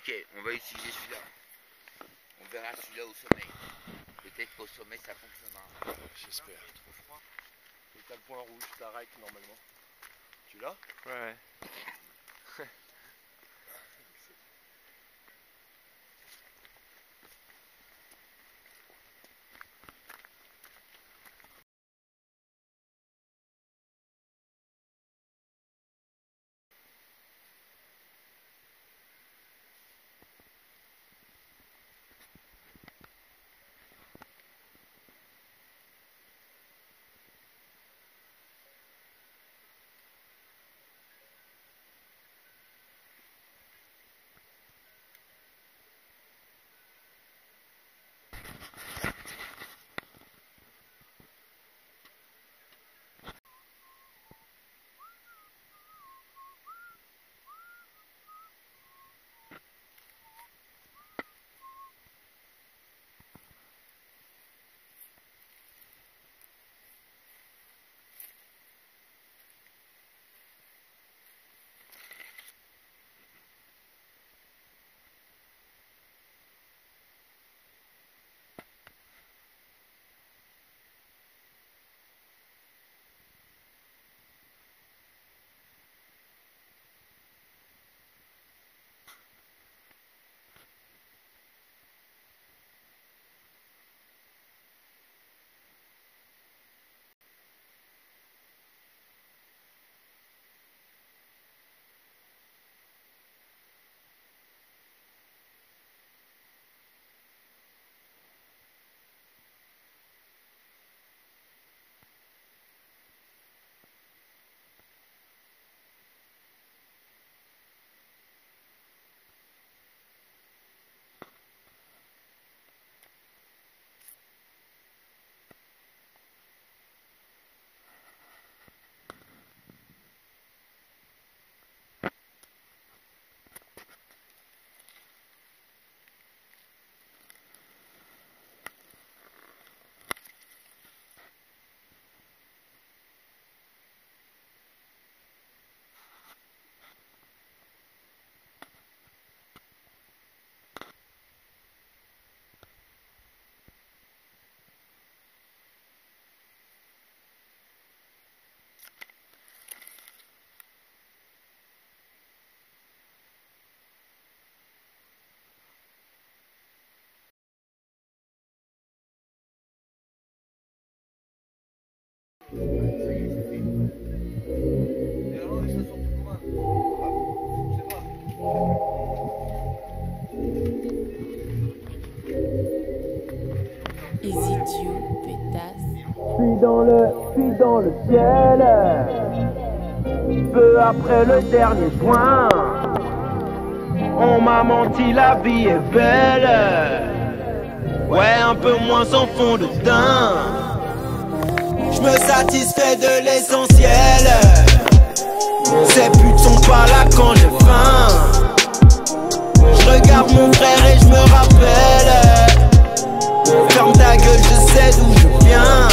Ok, on va utiliser celui-là. On verra celui-là au sommet. Peut-être qu'au sommet ça fonctionnera. J'espère. Et t'as le point rouge, t'arrêtes normalement. Tu l'as? Ouais. Easydio, pétasse. Je suis dans le ciel. Peu après le dernier point, on m'a menti, la vie est belle. Ouais, un peu moins sans fond de teint. Je me satisfais de l'essentiel. Ces putes sont pas là quand j'ai faim. Je regarde mon frère et je me rappelle. Ferme ta gueule, je sais d'où je viens.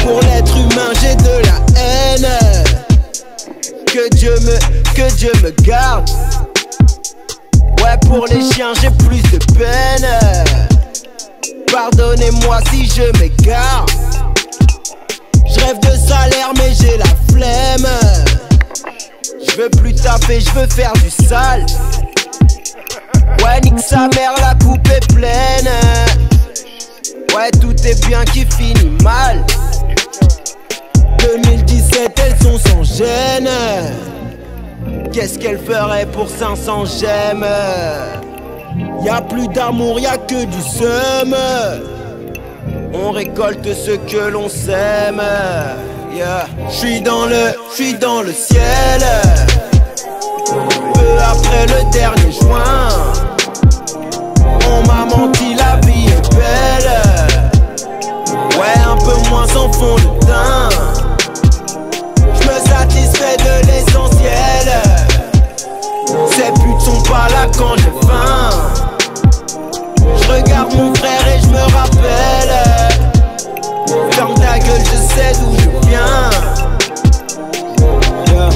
Pour l'être humain j'ai de la haine. Que Dieu me garde. Ouais, pour les chiens j'ai plus de peine. Pardonnez-moi si je m'égare. Je rêve de salaire mais j'ai la flemme. Je veux plus taper, je veux faire du sale. Ouais, nique sa mère, la coupe est pleine. Ouais, tout est bien qui finit mal. 2017, elles sont sans gêne. Qu'est-ce qu'elle ferait pour 500 j'aime? Y'a plus d'amour, y'a que du seum. On récolte ce que l'on sème. Yeah. J'suis dans le ciel. Peu après le dernier juin, on m'a menti, la vie est belle. Ouais, un peu moins sans fond de teint. Je me satisfais de l'essentiel. Ces putes sont pas là quand j'ai faim. Je regarde mon frère et je me rappelle. Ferme ta gueule, je sais d'où je viens. Yeah.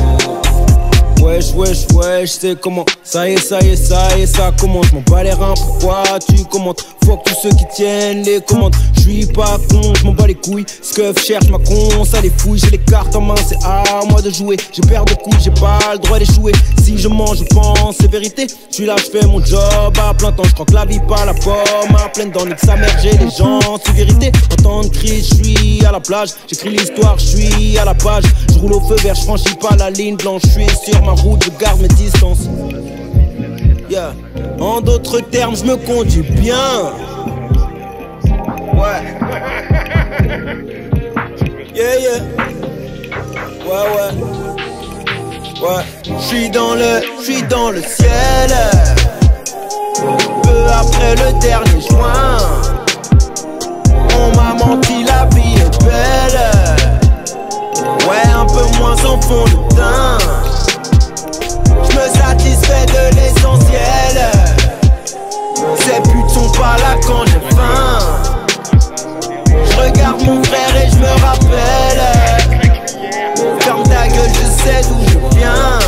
Wesh, wesh, wesh. Ouais, je sais comment. Ça y est, ça commence. Je m'en bats les reins, pourquoi tu commentes? Fuck tous ceux qui tiennent les commandes. Je suis pas con, je m'en bats les couilles. Scuff cherche ma con, ça les fouille. J'ai les cartes en main, c'est à moi de jouer. J'ai perdu de couilles, j'ai pas le droit d'échouer. Si je mens, je pense, c'est vérité. Je suis là, je fais mon job à plein temps. Je crois que la vie pas la pomme à pleine dents. Nique sa mère, j'ai les gens, c'est vérité. En temps de crise, je suis à la plage. J'écris l'histoire, je suis à la page. Je roule au feu vert, je franchis pas la ligne blanche. Je suis sur ma route, je garde mes distances. Yeah. En d'autres termes, je me conduis bien. Ouais. Yeah, yeah. Ouais. J'suis dans le ciel. Peu après le dernier juin. On m'a menti, la vie est belle. Ouais, un peu moins en fond de teint. J'me satisfais de l'essentiel. Ces putes sont pas là quand j'ai faim. J'regarde mon frère et j'me rappelle. Ferme ta gueule, je sais d'où je viens.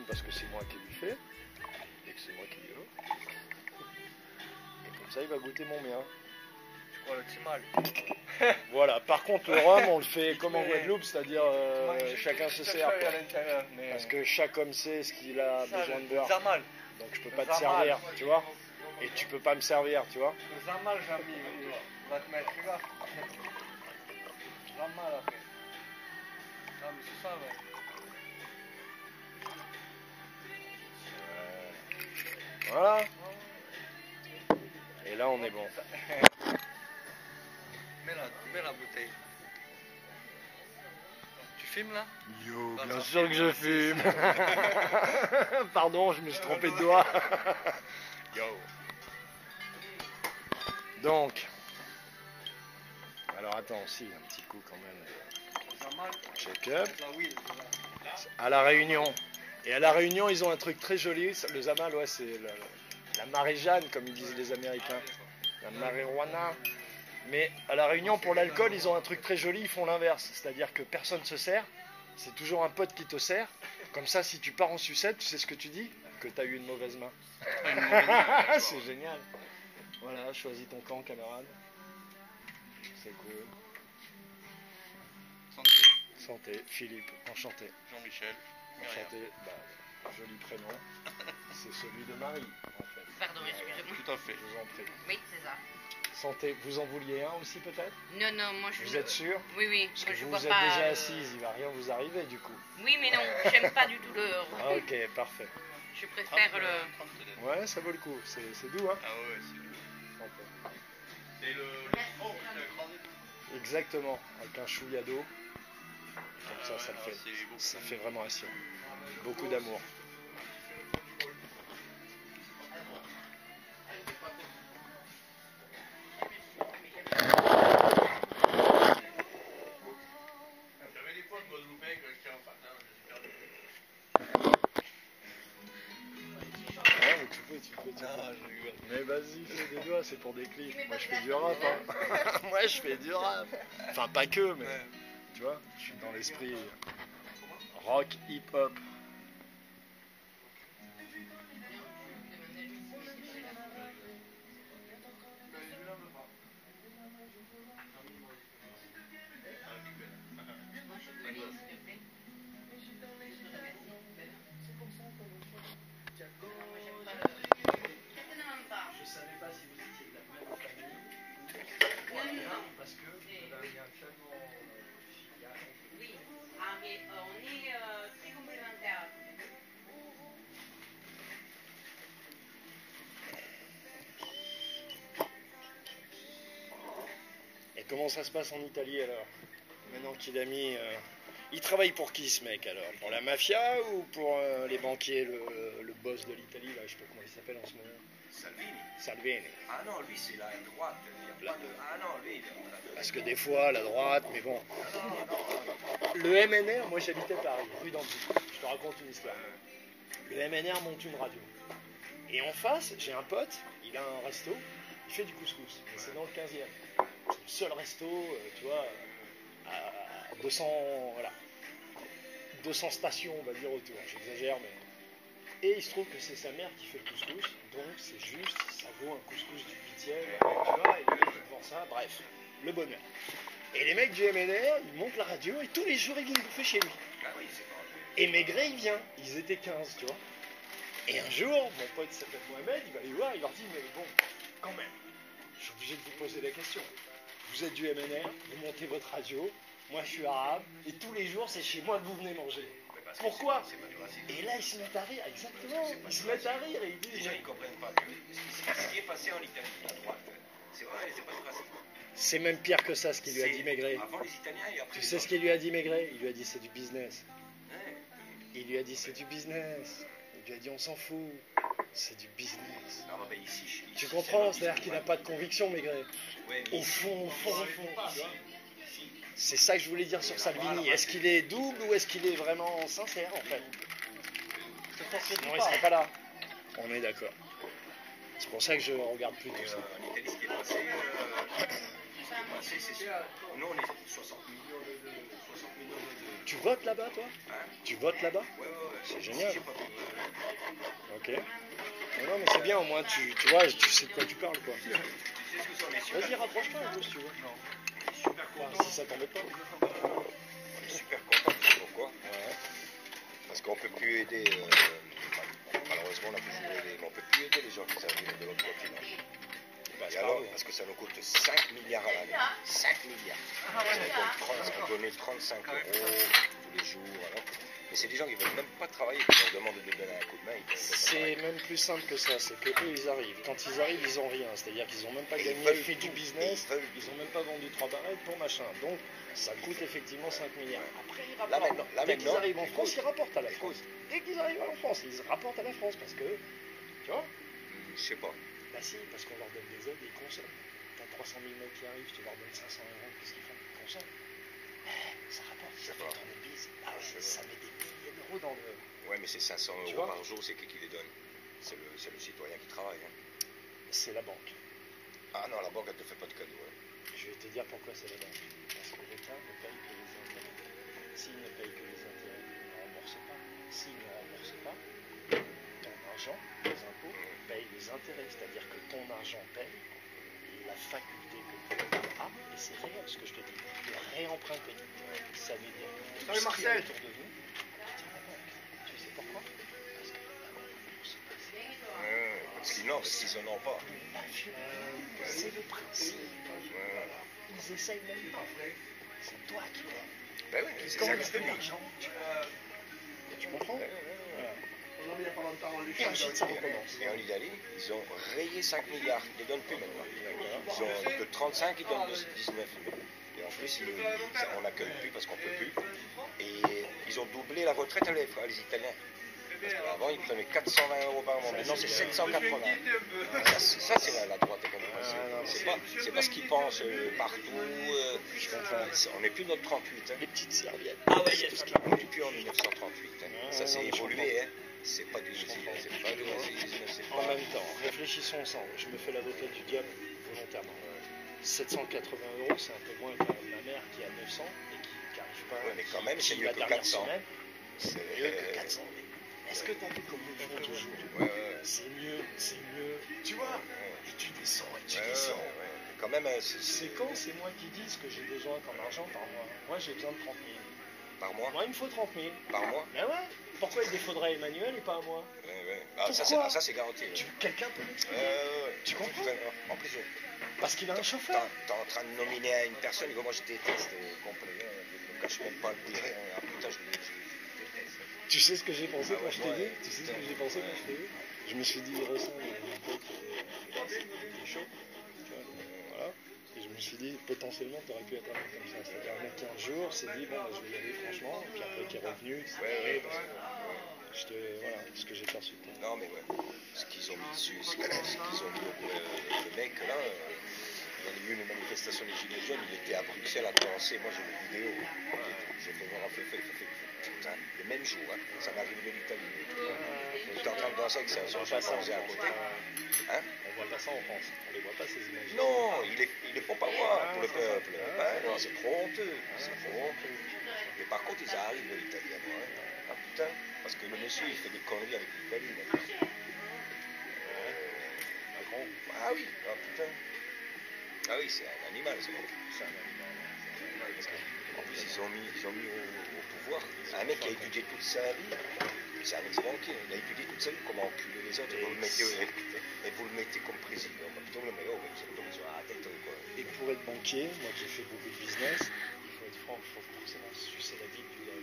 Parce que c'est moi qui lui fais et que c'est moi qui lui veux. Et comme ça il va goûter mon mien. Voilà, c'est mal. Voilà, par contre le rhum on le fait comme en Guadeloupe, c'est-à-dire chacun se sert. Parce que chaque homme sait ce qu'il a besoin de boire. Donc je peux pas te servir, tu vois. Et tu peux pas me servir, tu vois. Le zamal, j'ai mis, va te mettre là. Zamal après. Ah mais c'est ça, ouais. Voilà. Et là on est bon. Mets la bouteille. Tu filmes là? Yo, bien sûr que je fume. Pardon, je me suis trompé de doigt. Yo. Donc. Alors attends aussi, un petit coup quand même. Check up. À la Réunion. Et à la Réunion, ils ont un truc très joli. Le zamal, ouais, c'est la maréjane, comme ils disent les Américains. La marijuana. Mais à la Réunion, pour l'alcool, ils ont un truc très joli. Ils font l'inverse. C'est-à-dire que personne se sert. C'est toujours un pote qui te sert. Comme ça, si tu pars en sucette, tu sais ce que tu dis? Que tu as eu une mauvaise main. C'est génial. Voilà, choisis ton camp, camarade. C'est cool. Santé. Santé. Philippe, enchanté. Jean-Michel. Enchanté, bah, joli prénom. C'est celui de Marie, en fait. Pardon, excusez-moi. Tout à fait. Je vous en prie. Oui, c'est ça. Santé, vous en vouliez un aussi peut-être? Non, moi je... Vous êtes sûr? Oui, Parce moi que je vous vois êtes pas... déjà assise, il va rien vous arriver du coup. Oui, mais non, j'aime pas du tout le... Ah, ok, parfait. Je préfère le... Ouais, ça vaut le coup, c'est doux, hein? Ah ouais, c'est doux. Santé. C'est le citron qui a écrasé tout. Exactement, avec un chouïa d'eau. Comme ça le fait. Ça fait vraiment assiette. Beaucoup d'amour. J'avais des fois de Guadeloupéen que j'étais en partant, j'ai perdu. Ouais, mais tu peux. Ah, je rigole. Mais vas-y, fais des doigts, c'est pour des clips. Moi je fais du rap, hein. Moi je fais du rap. Enfin, pas que, mais tu vois, je suis dans l'esprit rock, hip-hop. Je savais pas si vous étiez de la même famille. Parce que vous avez un tellement filial. Oui, mais on est très complémentaires. Et comment ça se passe en Italie alors? Maintenant qu'il a mis Il travaille pour qui ce mec alors? Pour la mafia ou pour les banquiers, le boss de l'Italie, là, je sais pas comment il s'appelle en ce moment. Salvini. Salvini. Ah non, lui c'est la droite. Il y a pas de... Ah non, lui il est en train de... Parce que des fois, la droite, mais bon. Le MNR, moi j'habitais Paris, rue d'Anjou. Je te raconte une histoire. Le MNR monte une radio. Et en face, j'ai un pote, il a un resto, il fait du couscous. Mais c'est dans le 15e. C'est le seul resto, tu vois, à 200, voilà, 200 stations, on va dire, autour. J'exagère, mais... Et il se trouve que c'est sa mère qui fait le couscous, donc c'est juste, ça vaut un couscous du 8e, tu vois, et le mec qui vend ça, bref, le bonheur. Et les mecs du MNR, ils montent la radio et tous les jours ils viennent bouffer chez lui. Ah oui, c'est pas... Et Maigret il vient, ils étaient 15, tu vois. Et un jour, mon pote s'appelle Mohamed, il va les voir, il leur dit, mais bon, quand même, je suis obligé de vous poser la question. Vous êtes du MNR, vous montez votre radio, moi je suis arabe, et tous les jours c'est chez moi que vous venez manger. Pourquoi? C'est pas du racisme. Et là ils se mettent à rire, exactement, ils se mettent à rire et ils Les disent... gens ils comprennent pas que ce qui est passé en Italie, la droite, c'est vrai, c'est pas du racisme. C'est même pire que ça ce qu'il lui a dit Maigret. Avant les Italiens et après Tu les sais ce qu'il lui a dit Maigret? Il lui a dit c'est du business. Ouais. Il lui a dit c'est du business. Il lui a dit on s'en fout. C'est du business. Non, mais ici, Tu comprends? C'est-à-dire qu'il n'a pas de conviction Maigret. Ouais, Au fond, tu vois. C'est ça que je voulais dire sur Salvini. Est-ce qu'il est double ou est-ce qu'il est vraiment sincère en fait? Sinon il serait pas là. On est d'accord. C'est pour ça que je regarde plus tout ça. En Italie, ce qui est passé, c'est sûr. Nous, on est 60 millions de... Tu votes là-bas toi? Hein? Tu votes là-bas? Ouais. C'est génial. J'ai pas vu. Ok. Non mais c'est bien au moins tu vois, tu sais de quoi tu parles quoi. Tu sais ce que c'est, on est super... Vas-y rapproche-toi un peu si tu veux. super Enfin, content. si ça t'embête pas. On est super content. Pourquoi? Parce qu'on peut plus aider... malheureusement, on a toujours aidé, mais on peut plus aider les gens qui arrivent de l'autre continent. Et alors, parce que ça nous coûte 5 milliards à l'année. 5 milliards. On donne 35 € tous les jours. Alors. Mais c'est des gens qui ne veulent même pas travailler. Qui leur demandent de donner un coup de main. C'est même plus simple que ça, c'est que eux ils arrivent. Quand ils arrivent, ils ont rien. C'est-à-dire qu'ils n'ont même pas Et gagné, ils veulent fait du tout. business, Et ils veulent ils n'ont même pas vendu 3 barrettes pour machin. Donc ça coûte effectivement 5 milliards. Après ils Là, rapportent. maintenant, Dès qu'ils arrivent en France, écoute, ils rapportent à la écoute. France. Dès qu'ils arrivent en France, ils rapportent à la France parce que, tu vois, Je sais pas. bah si, parce qu'on leur donne des aides et ils consomment. T'as 300 000 mecs qui arrivent, tu leur donnes 500 €, qu'est-ce qu'ils font? Ils consomment. Ça rapporte, ça fait tourner le bise. Ah ouais, ça met des milliers d'euros dans le... Ouais, mais c'est 500 Tu € vois par jour, c'est qui les donne? C'est le citoyen qui travaille. Hein. C'est la banque. Ah non, la banque, elle te fait pas de cadeau. Hein. Je vais te dire pourquoi c'est la banque. Parce que l'État ne paye que les intérêts. S'il ne paye que les intérêts, il ne rembourse pas. S'il ne rembourse pas, ton argent, les impôts, paye les intérêts. C'est-à-dire que ton argent paye la faculté que l'État a, et c'est réel ce que je te dis, de réemprunter. Ça veut dire que tout ce qui est autour de nous, tu sais pourquoi? Parce que la banque ne rembourse pas. Parce qu'ils n'ont, parce qu'ils en ont pas. C'est le principe. Ils essayent même pas. C'est toi qui vois. Ben oui, c'est Quand ça il que y je a te plus dis. d'argent, tu comprends? Et ensuite, ça recommence. Et en Italie, ils ont rayé 5 milliards. Ils ne donnent plus maintenant. Ils ont de 35, ils donnent 19. Et en plus, on n'accueille plus parce qu'on ne peut plus. Et ils ont doublé la retraite à les Italiens. Parce qu'avant, ils prenaient 420 € par mois. Maintenant, c'est 780. Ça, c'est la droite économique. C'est pas ce qu'ils pensent partout. Je comprends. On n'est plus dans le 38. Hein. Les petites serviettes. Ah ouais, c'est tout ce qui est depuis en 1938. Hein. Ça s'est évolué. Hein. C'est pas du racisme. C'est pas du racisme. En même temps, réfléchissons ensemble. Je me fais l'avocat du diable volontairement. 780 €, c'est un peu moins que ma mère qui a 900 et qui n'arrive pas. Ouais, mais quand même, c'est qui, mieux la que dernière 400. semaine, C'est c'est mieux que 400. Est-ce que tu as vu comme ils font toujours? C'est mieux. Tu vois? Et tu descends, et tu descends. Quand même, C'est quand c'est moi qui dis ce que j'ai besoin comme argent par mois? Moi, j'ai besoin de 30 000. par mois. Moi, il me faut 30 000. Par mois. Ben ouais. Pourquoi il défaudrait Emmanuel et pas à moi? Ah, Pourquoi? ça c'est garanti. Quelqu'un peut m'expliquer? Tu comprends? En plus, Parce qu'il a un chauffeur. t'es en train de nominer à une personne, moi je déteste complet. Je ne cache même pas le dire. Ah, putain, je déteste. Tu sais ce que j'ai pensé quand je t'ai ouais. dit? Tu sais ce que j'ai pensé quand je t'ai vu? Je me suis dit, il ressemble à un pote qui est chaud. Tu vois, voilà. Et je me me suis dit, potentiellement, tu aurais pu être un mec comme ça. C'est-à-dire un mec qui un jour s'est dit, bon, bah, je vais y aller franchement, et puis après qui est revenu, qui s'est Ouais. parce que voilà, ce que j'ai perçu de toi. Non, mais ouais. Ce qu'ils ont mis dessus, ce qu'ils ont mis le mec là, il y a eu une manifestation des Gilets jaunes, il était à Bruxelles à danser. Moi j'ai une vidéo, j'ai fait voir à Fefe, putain, le même jour, hein, ça m'est arrivé de l'Italie. Il était en train de danser avec son chimpanzé à côté. Hein? On voit pas ça en France, on les voit pas ces images. Non, il ne faut pas voir pour le peuple. Non, c'est trop honteux. C'est trop honteux. Mais par contre, ils arrivent de l'Italie à moi. Hein. Ah putain, parce que le monsieur, il fait des conneries avec l'Italie. Ah oui, ah putain. Ah oui, c'est un animal, c'est un animal. En plus, ils ont mis au pouvoir un mec qui a étudié toute sa vie. C'est un ex-banquier. Il a étudié toute sa vie comment enculer les autres et vous le mettez comme président. Putain, le meilleur, vous êtes tombé sur la tête ou quoi. Et pour être banquier, moi qui fais beaucoup de business, il faut être franc, il faut forcément sucer la vie du gars.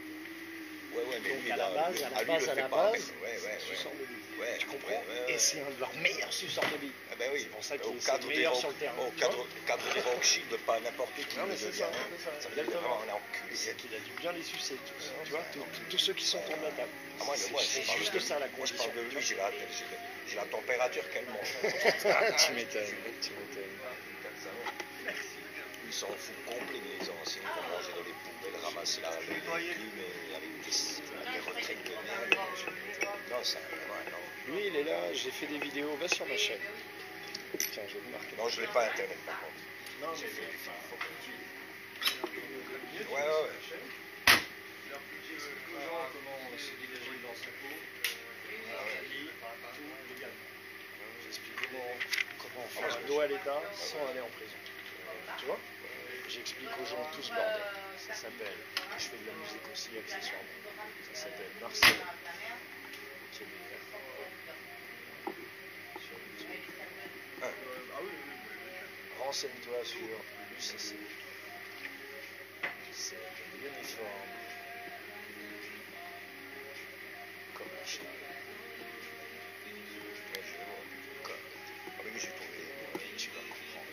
Ouais, mais donc lui, à la base, tu sors de vie. Ouais, tu comprends? Et c'est un de leurs meilleurs suceurs de vie. Ah ben oui. C'est pour ça qu'il est le meilleur sur le terrain. Au cadre des Rothschild, pas n'importe qui. Non mais c'est ça. Ça veut dire qu'il a vraiment un enculé. C'est qu'il a dû bien les sucer tous. Tu vois, tous ceux qui sont autour de la table. Moi, c'est juste ça la condition. Moi je parle de lui, j'ai la température qu'elle monte. Tu m'étonnes. Ils s'en foutent complet, les anciens qui ont mangé dans les poubelles, ramasser les légumes avec des retraites de merde. Non, ça, non. Lui, il est là, j'ai fait des vidéos, va sur ma chaîne. Tiens, je vais te marquer. Non, je l'ai pas internet par contre. Non, j'ai fait des Ouais. Comment se dégager dans sa peau. J'explique comment faire un dos à l'État sans aller en prison. Tu vois? J'explique aux gens tout ce bordel. Ça s'appelle, je fais de la musique aussi accessoirement. Ça s'appelle Marcel. Qui est sur YouTube. Renseigne-toi sur l'UCC. C'est l'uniforme comme la chaîne. J'ai trouvé. Tu vas comprendre.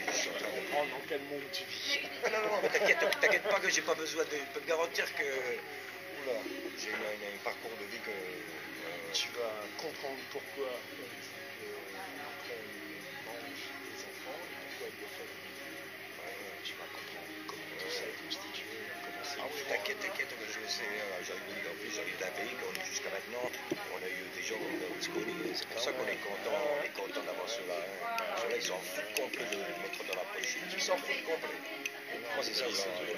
Je suis en train de comprendre dans quel monde tu vis. Non, mais t'inquiète pas que j'ai pas besoin de. Je peux te garantir que. Oula, j'ai un parcours de vie que. Tu vas comprendre pourquoi après ils mangent les enfants et pourquoi ils le font. Tu vas comprendre comment tout ça est constitué, comment c'est. Ah oui, t'inquiète, que je sais. J'arrive d'un pays qu'on est jusqu'à maintenant. On a eu des gens comme Berlusconi. C'est pour ça qu'on est content d'avoir ceux-là. Ceux-là, ils s'en foutent complet de le mettre dans la poche. Ils s'en foutent complet. Moi, c'est ça.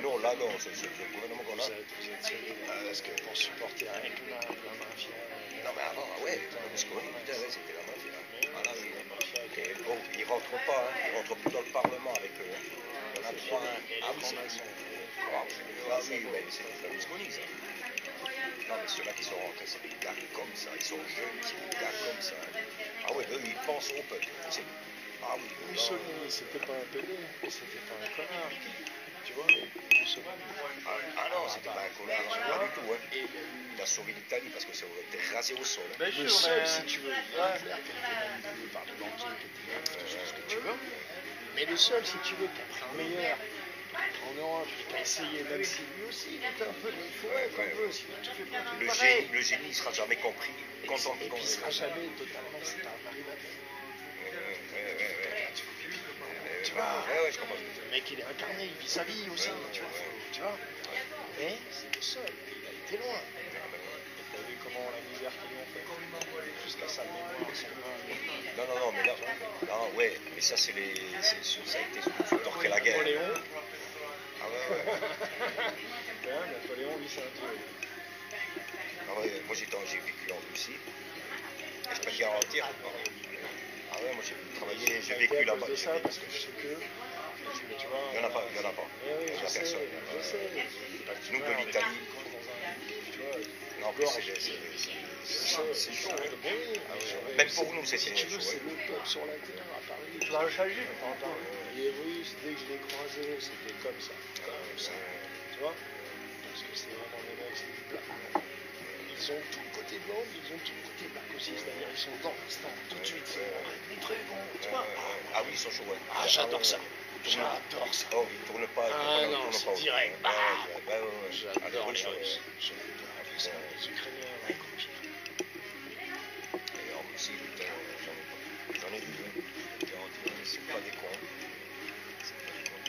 Non, là, non, c'est le gouvernement qu'on a. Vous êtes sérieux parce que pour supporter avec la mafia. Non, mais avant, ouais, Berlusconi, putain, ouais, c'était la mafia. Voilà, oui. Et bon, ils rentrent pas, ils rentrent plus dans le Parlement avec eux. Il y en a trois. Ah oui, mais c'était Berlusconi, ça. Non, mais ceux-là qui sont rentrés, c'est des gars comme ça, ils sont jeunes, c'est des gars comme ça. Ah ouais, eux, ils pensent au peuple. Ah oui, Mussolini, c'était pas un pédé, c'était pas un connard. Tu vois, Mussolini. Ah non, c'était pas un connard, pas du tout. Hein. Il a sauvé l'Italie parce que ça aurait été rasé au sol. Hein. Le seul, si tu veux, par les banquiers, ce que tu veux. Mais le seul, si tu veux, qui a pris le meilleur en Europe, qui a essayé, même si lui aussi, il était un peu défaut, le génie, il sera jamais compris. Et puis il sera jamais totalement, c'est un Marie-Madeleine. Tu vois, ouais, je comprends. Le mec, il est incarné, il vit sa vie aussi, tu vois. Mais c'est le seul, il a été loin. T'as vu comment la misère qu'ils lui ont fait jusqu'à sa mémoire, son vin. Non, mais là, non, ouais, mais ça, ça a été après la guerre. Napoléon. Ah ouais. Napoléon, lui, c'est un dieu. Ah ouais, moi j'ai vécu en Russie. Et je peux te garantir. Ah ouais, moi j'ai vécu là-bas. C'est ça, parce que je sais que. Tu vois, il y en a pas. Il y a personne. Je sais. Nous de l'Italie. Non, en plus c'est chaud. Même pour nous, c'est chaud. Si tu veux, c'est le peuple sur la terre à Paris. Tu vas le changer, Les Russes, dès que je les croisais, c'était comme ça. Tu vois? Parce que c'est vraiment des mecs, c'est du plat. Ils ont tout le côté blanc, ils ont tout le côté black aussi. C'est-à-dire, ils sont dedans, tout de suite. Très bon, tu vois. Ah oui, ils sont chauds, ouais. Ah, j'adore ça. J'adore ça. Oh, ils tournent pas. Ah non, ils tournent c'est pas. direct. Ouais, ouais, ouais. J'adore bonne les chose. Russes. J'adore ça. Les Ukrainiens, ouais, cool. Et en Russie, putain, j'en ai vu. Garanti, c'est pas des cons. C'est pas des cons.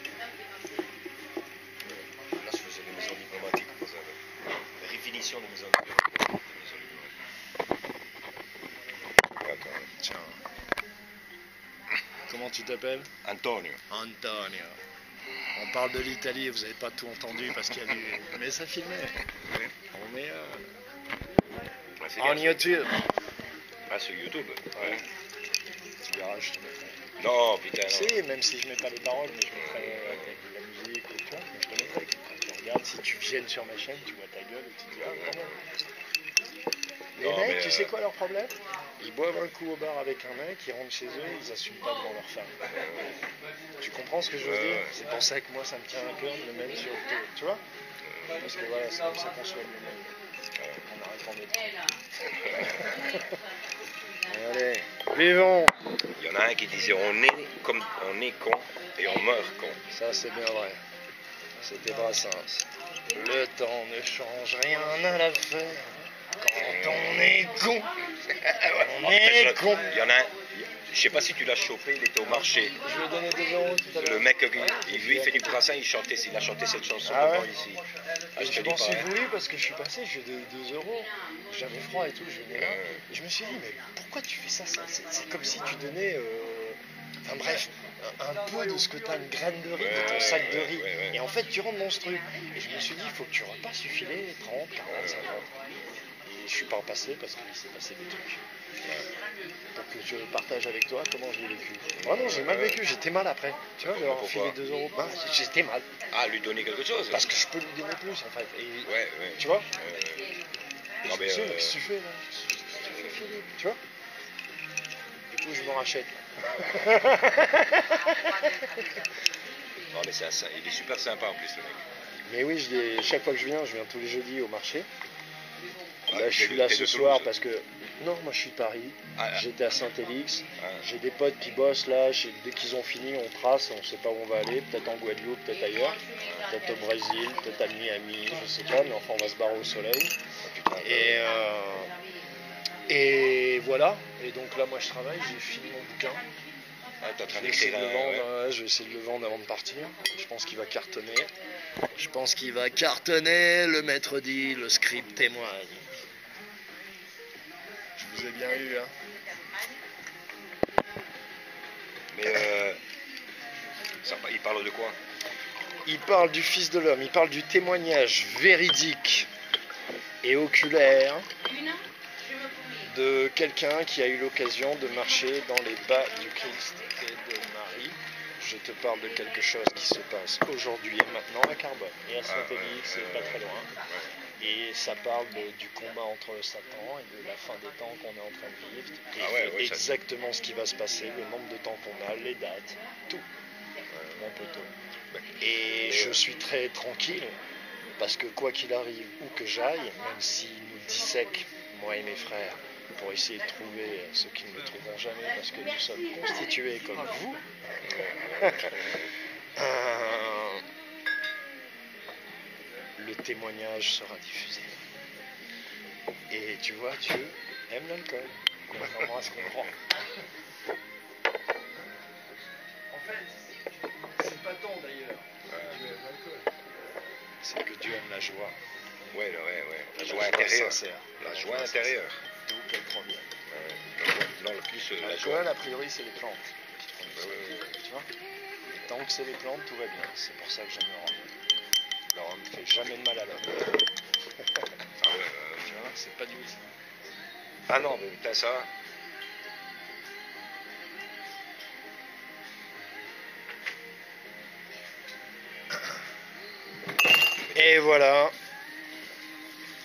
Là, je faisais des maisons diplomatiques pour ça. Réfinition des maisons diplomatiques. D'accord. Tiens. Comment tu t'appelles? Antonio. Antonio. On parle de l'Italie, vous n'avez pas tout entendu parce qu'il y a du... Mais ça filmait. On est en YouTube. Ah, sur YouTube. Ouais. Tu verras, je te mettrai. Non, putain, non. Si, même si je mets pas les paroles, mais je mettrai la musique ou quoi, mais je te mettrai. Quand tu regardes, si tu viennes sur ma chaîne, tu vois ta gueule et tu te dis, ah, quand même. Les Non, mecs, mais, tu sais quoi leur problème? Ils boivent un coup au bar avec un mec, ils rentrent chez eux, ils assument pas devant leur femme. Tu comprends ce que je veux dire? C'est pour ça que moi, ça me tient à cœur de le mettre sur le tour. Tu vois? Parce que voilà, c'est comme ça qu'on soigne le monde. En arrêtant d'être. Allez, vivons! Il y en a un qui disait on est con et on meurt con. Ça, c'est bien vrai. C'était Brassens. Le temps ne change rien à l'affaire. Quand on est con, on est con. Il y en a un, je sais pas si tu l'as chopé, il était au marché. Je lui ai donné 2 euros tout à l'heure. Le mec, lui, il fait du Brassens, il a chanté cette chanson Ah devant ouais. ici. Et je je te m'en dis suis pas, hein. voulu parce que je suis passé, j'ai 2 euros. J'avais froid et tout, je venais là. Et je me suis dit, mais pourquoi tu fais ça? C'est comme si tu donnais. Enfin bref, un peu de ce que tu as, une graine de riz, de ton sac de riz. Ouais. Et en fait, tu rentres dans ce truc. Et je me suis dit, il faut que tu repasses sur filet 30, 40, 50. Et je suis pas repassé parce qu'il s'est passé des trucs. Pour que je partage avec toi comment je l'ai vécu. Vraiment, j'ai mal vécu, j'étais mal après. Tu vois, leur filer 2 euros. Ben, j'étais mal. Ah, lui donner quelque chose. Parce que je peux lui donner plus en fait. Et, Ouais. tu vois? Non, mais, Qu'est-ce que tu fais là? Qu'est-ce que tu fais, Philippe? Tu vois? Du coup, je me rachète. Non, mais il est super sympa en plus, le mec. Mais oui, chaque fois que je viens tous les jeudis au marché. Ah, Là, je suis là t'es ce de soir Toulouse. parce que. Non, moi je suis de Paris. J'étais à Saint-Élix. Ah. J'ai des potes qui bossent là. Dès qu'ils ont fini, on trace. On sait pas où on va aller. Peut-être en Guadeloupe, peut-être ailleurs. Peut-être au Brésil, peut-être à Miami, je sais pas. Mais enfin, on va se barrer au soleil. Et voilà. Et donc là, moi je travaille. J'ai fini mon bouquin. Ah, t'es en train Je vais essayer d'écrire de le vendre, ouais. ouais, je vais essayer de le vendre avant de partir. Je pense qu'il va cartonner. Je pense qu'il va cartonner. Le maître dit, le script témoigne. Je vous ai bien eu, hein. Mais il parle de quoi? Il parle du Fils de l'homme, il parle du témoignage véridique et oculaire de quelqu'un qui a eu l'occasion de marcher dans les pas du Christ et de Marie. Je te parle de quelque chose qui se passe aujourd'hui et maintenant à Carbone et à Saint-Élix, c'est pas très loin. Et ça parle du combat entre Satan et de la fin des temps qu'on est en train de vivre. Et exactement ce qui va se passer, le nombre de temps qu'on a, les dates, tout. Mon poteau. Et je suis très tranquille parce que quoi qu'il arrive, où que j'aille, même s'ils nous dissèquent, moi et mes frères, pour essayer de trouver ceux qui ne le trouveront jamais parce que nous sommes constitués comme vous, le témoignage sera diffusé. Et tu vois, Dieu aime l'alcool, contrairement à ce qu'on croit. En fait, c'est pas tant d'ailleurs. Dieu aime l'alcool. C'est que Dieu aime la joie. Ouais. La joie intérieure. Sincère. La joie intérieure. D'où qu'elle provient. Non, le plus la L'alcool, joie. a priori, c'est les plantes. Tu vois? Et tant que c'est les plantes, tout va bien. C'est pour ça que j'aime le rhum. Le rhum ne fait jamais de mal à l'homme. Tu vois, c'est pas du tout. Ah non, mais putain, ça. Et voilà.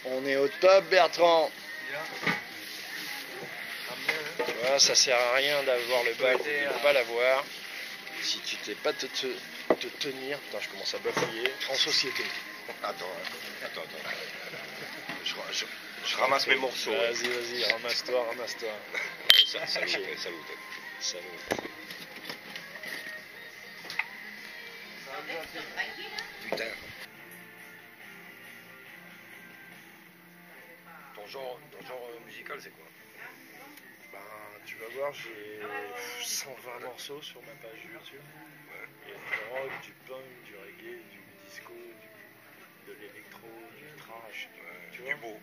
On est au top, Bertrand. Tu vois, ça sert à rien d'avoir le bac ou de ne pas l'avoir. Si tu t'es pas te tenir, putain, je commence à bafouiller, en société. Attends. Je ramasse mes morceaux. Ouais. Vas-y, ramasse-toi. Salut. Putain. Ton genre musical, c'est quoi? Ben, tu vas voir, j'ai 120 morceaux sur ma page YouTube. Ouais. Il y a du rock, du punk, du reggae, du disco, de l'électro, du trash. Ouais, Tu du vois? beau.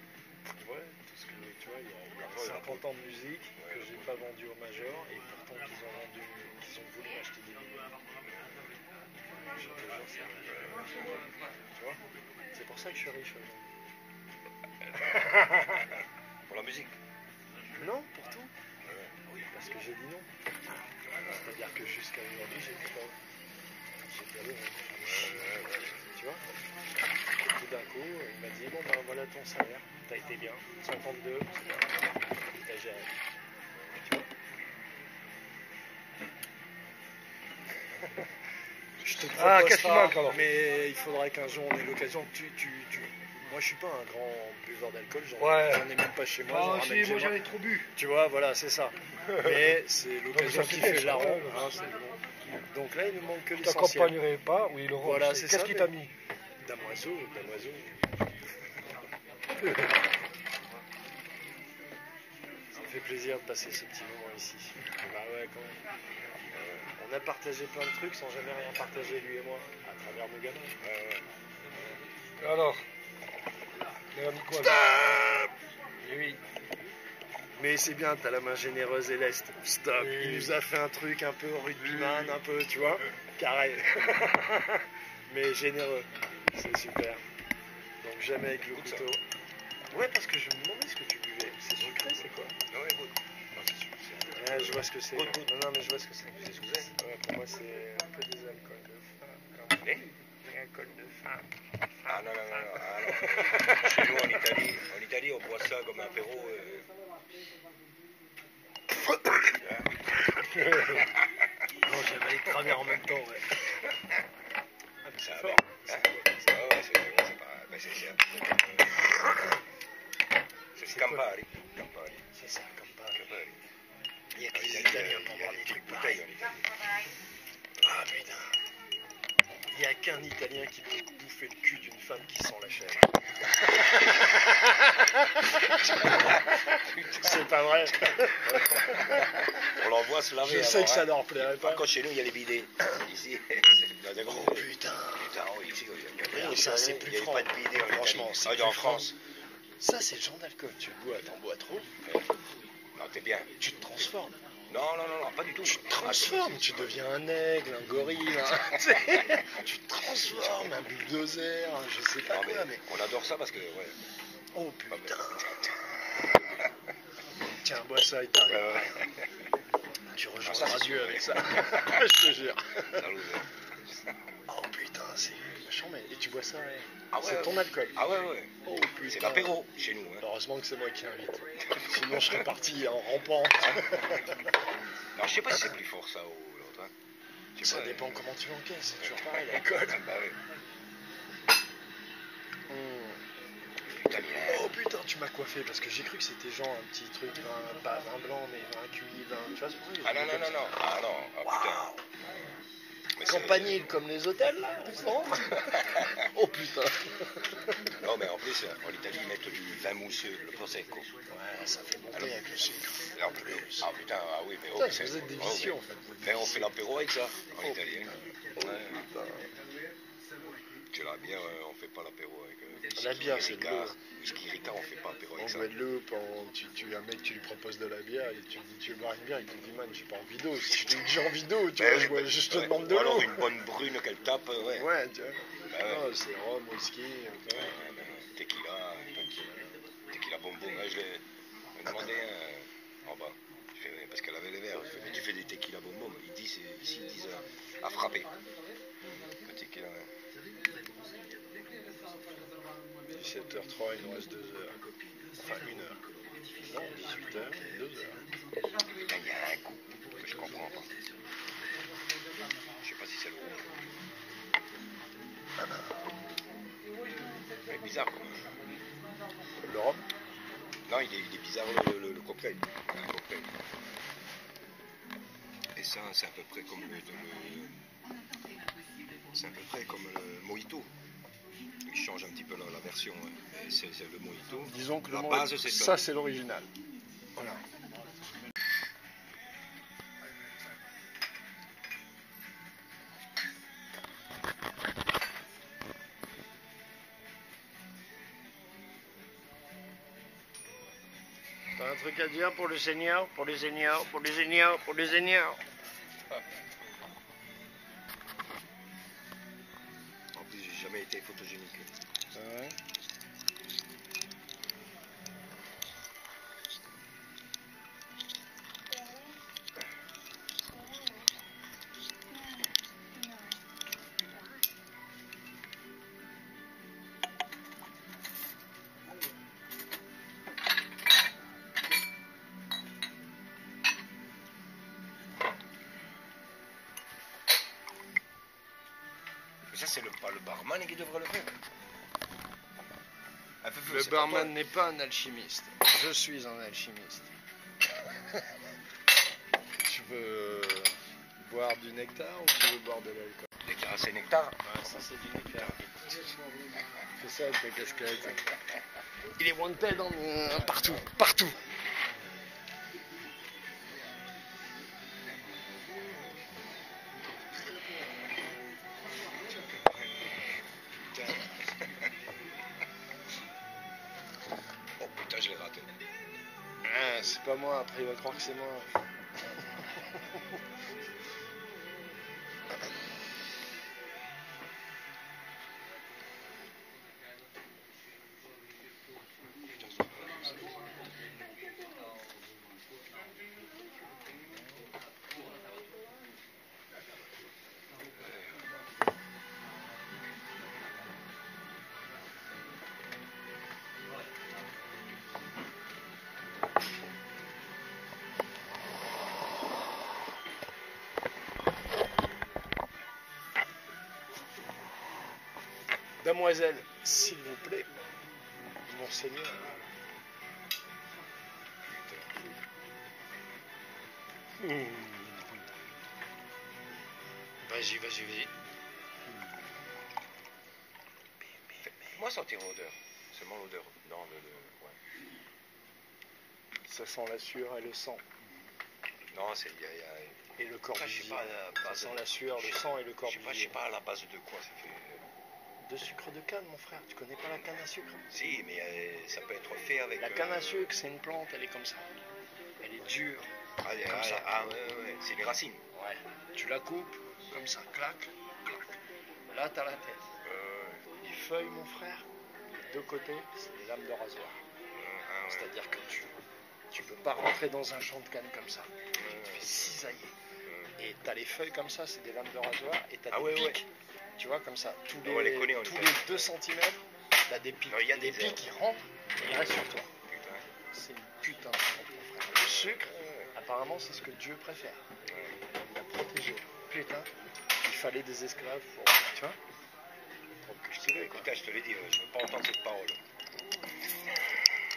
Ouais, tout ce que tu vois, il y a Ouais, 50 ans de musique ouais. que j'ai pas vendu au major et pourtant qu'ils ont voulu m'acheter des vinyles. Je te jure, tu vois? C'est pour ça que je suis riche aujourd'hui. Pour la musique. Non, pour tout. Oui, parce que j'ai dit non. C'est-à-dire que jusqu'à aujourd'hui, j'étais pas. J'étais allé, tu vois. Et tout d'un coup, il m'a dit, bon ben voilà ton salaire, t'as été bien, 52, c'est bien, t'as géré. Tu vois. Je te propose qu'est-ce qui pas, manque, alors? mais il faudrait qu'un jour on ait l'occasion. Moi je suis pas un grand buveur d'alcool, j'en ai même pas chez moi. Ah, j'en ramène si, chez moi moi. j'en ai trop bu. Tu vois, voilà, c'est ça. Mais c'est l'occasion ça qui fait fait la ça, ronde. ouais. Hein, c'est bon. Donc là, il ne manque que Je l'essentiel. t'accompagnerai pas, oui, Laurent. Voilà, c'est Qu'est-ce ça, qui mais- t'a mis? Damoiseau. Ça me fait plaisir de passer ce petit moment ici. Bah ouais, quand même. On a partagé plein de trucs sans jamais rien partager, lui et moi, à travers nos gamins. Alors, il a mis quoi? Et oui. Mais c'est bien, t'as la main généreuse et leste. Stop. Oui. Il nous a fait un truc un peu rugbyman, un peu, tu vois, carré. Mais généreux. C'est super. Donc jamais avec le Goûte ça. couteau. Ouais, parce que je me demandais ce que tu buvais. C'est sucré, c'est quoi? Ouais, écoute. Non, c'est sûr, c'est- Ouais, je vois ce que c'est. Goûte, goûte. Non, mais je vois ce que c'est. C'est ce que c'est. Ouais, pour moi, c'est un peu des alcools de femme. Eh? Des alcools de femme. Ah non. Ah, non. Chez nous, en Italie, on boit ça comme un apéro. Non, j'avais les travers en même temps, ouais. Ah, mais Ça c'est va. fort. Hein? Ouais, c'est pas. Ben, c'est cher. C'est Campari. Campari. C'est ça, comme pas. Campari. Il y a que En les Italie, Italiens il pour y a boire des des petites trucs pareils. bouteilles en Italie. Ah putain. Il n'y a qu'un Italien qui peut bouffer le cul d'une femme qui sent la chair. C'est pas vrai. On l'envoie se laver. Je sais avant, que ça hein. leur plairait pas. Par contre, chez nous, il y a les bidets. Ici, dans des gros. Oh putain. Putain, oui, ici, il y a Et ça, c'est plus il y a franc. pas de bidet en Franchement, Italie. c'est Ah, plus en franc. France. Ça, c'est le genre d'alcool. Tu le bois, t'en bois trop. Non, t'es bien. Tu te transformes. Non, pas du tout. Tu te transformes. Tu deviens un aigle, un gorille. Tu te transformes, un bulldozer, je sais pas Non, mais quoi, mais. on adore ça parce que, ouais. Oh Ah, putain. ben, Tiens, bois ça et t'arrives. ouais. Tu Ah, rejoins ça, c'est Dieu sûr, avec ouais. ça. Je te jure. Salut, Oh putain, c'est méchant, mais. Et tu bois ça, ouais. Ah ouais, C'est ouais. ton alcool. Ah ouais. Oh C'est putain. l'apéro chez nous. Hein. Heureusement que c'est moi qui invite. Sinon, je serais parti en rampant. Alors, je sais pas si c'est plus fort ça ou l'autre. Hein. Je sais Ça pas, dépend comment tu l'encaisses. C'est toujours pareil, l'alcool. Bah ouais. Mmh. Oh putain, tu m'as coiffé parce que j'ai cru que c'était genre un petit truc, pas vin blanc, mais vin cuit, vin. Tu vois, c'est pour ça que Ah non. Ah non. Ah putain. Mais c'est- Campanile comme les hôtels, là, non? Oh putain. Non, mais en plus, en Italie, ils mettent du vin mousseux, le prosecco. Ouais, ça fait monter avec le sucre. Et en plus, ah putain, ah oui, mais Putain, c'est- vous êtes des oh, vicieux mais- en fait. Mais on fait l'apéro avec ça, en Oh, Italie. Hein. Oh, Ouais. putain. Tu la bière, on fait pas l'apéro avec. La bière, c'est de l'eau. Whisky Ricard, on fait pas apéro En avec ça. Guadeloupe, un mec, tu lui proposes de la bière et tu lui dis tu veux boire une bière, il te dit man, j'ai pas envie d'eau. Si je te dis j'ai envie d'eau, tu vois, je te Ouais. demande de Ou alors l'eau. une bonne brune qu'elle tape, ouais. Ouais, tu vois. Bah ouais. Ah, c'est rhum, whisky. Tequila bonbon. Ouais, je l'ai demandé en bas. Je fais, ouais, parce qu'elle avait les verres. Je fais, mais tu fais des tequila bonbon. Ici, ils disent à frapper. Le tequila, ouais. 17h03, il nous reste 2 heures. Enfin, 1 heure. Non, 18h, 2 heures. Putain, il y a un goût que je comprends pas. Je sais pas si c'est le rouge. C'est bizarre, quoi. L'Europe. Et ça, c'est à peu près comme c'est à peu près comme le mojito. Il change un petit peu la version, hein. Mais c'est le mojito. Disons que la le base, mojito, c'est ça c'est l'original. Voilà. T'as un truc à dire pour le Seigneur, pour les seigneurs, pour les seigneurs, pour les seigneurs? En plus, j'ai jamais été photogénique. Ouais. Ça, c'est pas le barman qui devrait le faire. Le barman n'est pas un alchimiste. Je suis un alchimiste. Tu veux boire du nectar ou tu veux boire de l'alcool? Nectar, c'est nectar. Ouais, ça c'est du nectar. C'est ça avec la casquette. Il est wanted partout, partout. Oh putain, je l'ai raté. Ah, c'est pas moi, après il va croire que c'est moi. Damoiselle, s'il vous plaît, monseigneur. Vas-y, vas-y, vas-y. Moi, sentir l'odeur. Seulement l'odeur. Non, ouais. Ça sent la sueur et le sang. Non, c'est. Et le corps Ça, je sais vivant. pas, Ça sent la sueur, le sang et le corps Je sais vivant. pas à la base de quoi ça fait. De sucre de canne, mon frère. Tu connais pas la canne à sucre? Si, mais ça peut être fait avec. La canne à sucre, c'est une plante, elle est comme ça. Elle est dure. Comme ça. Ouais, c'est les racines. Ouais. Tu la coupes, comme ça, clac, clac. Là, t'as la tête. Les feuilles, mon frère, les deux côtés, c'est des lames de rasoir. C'est-à-dire que tu peux pas rentrer dans un champ de canne comme ça. Tu te fais cisailler. Et t'as les feuilles comme ça, c'est des lames de rasoir. Et t'as des pics. Ouais. Tu vois, comme ça, tous les 2 cm, t'as des pics. Il y a des pics qui rentrent et ils restent sur toi. C'est une putain de plante, mon frère. Le sucre, apparemment, c'est ce que Dieu préfère. Il a protégé. Putain, il fallait des esclaves pour, tu vois, pour le cultiver, quoi. Putain, je te l'ai dit, je veux pas entendre cette parole.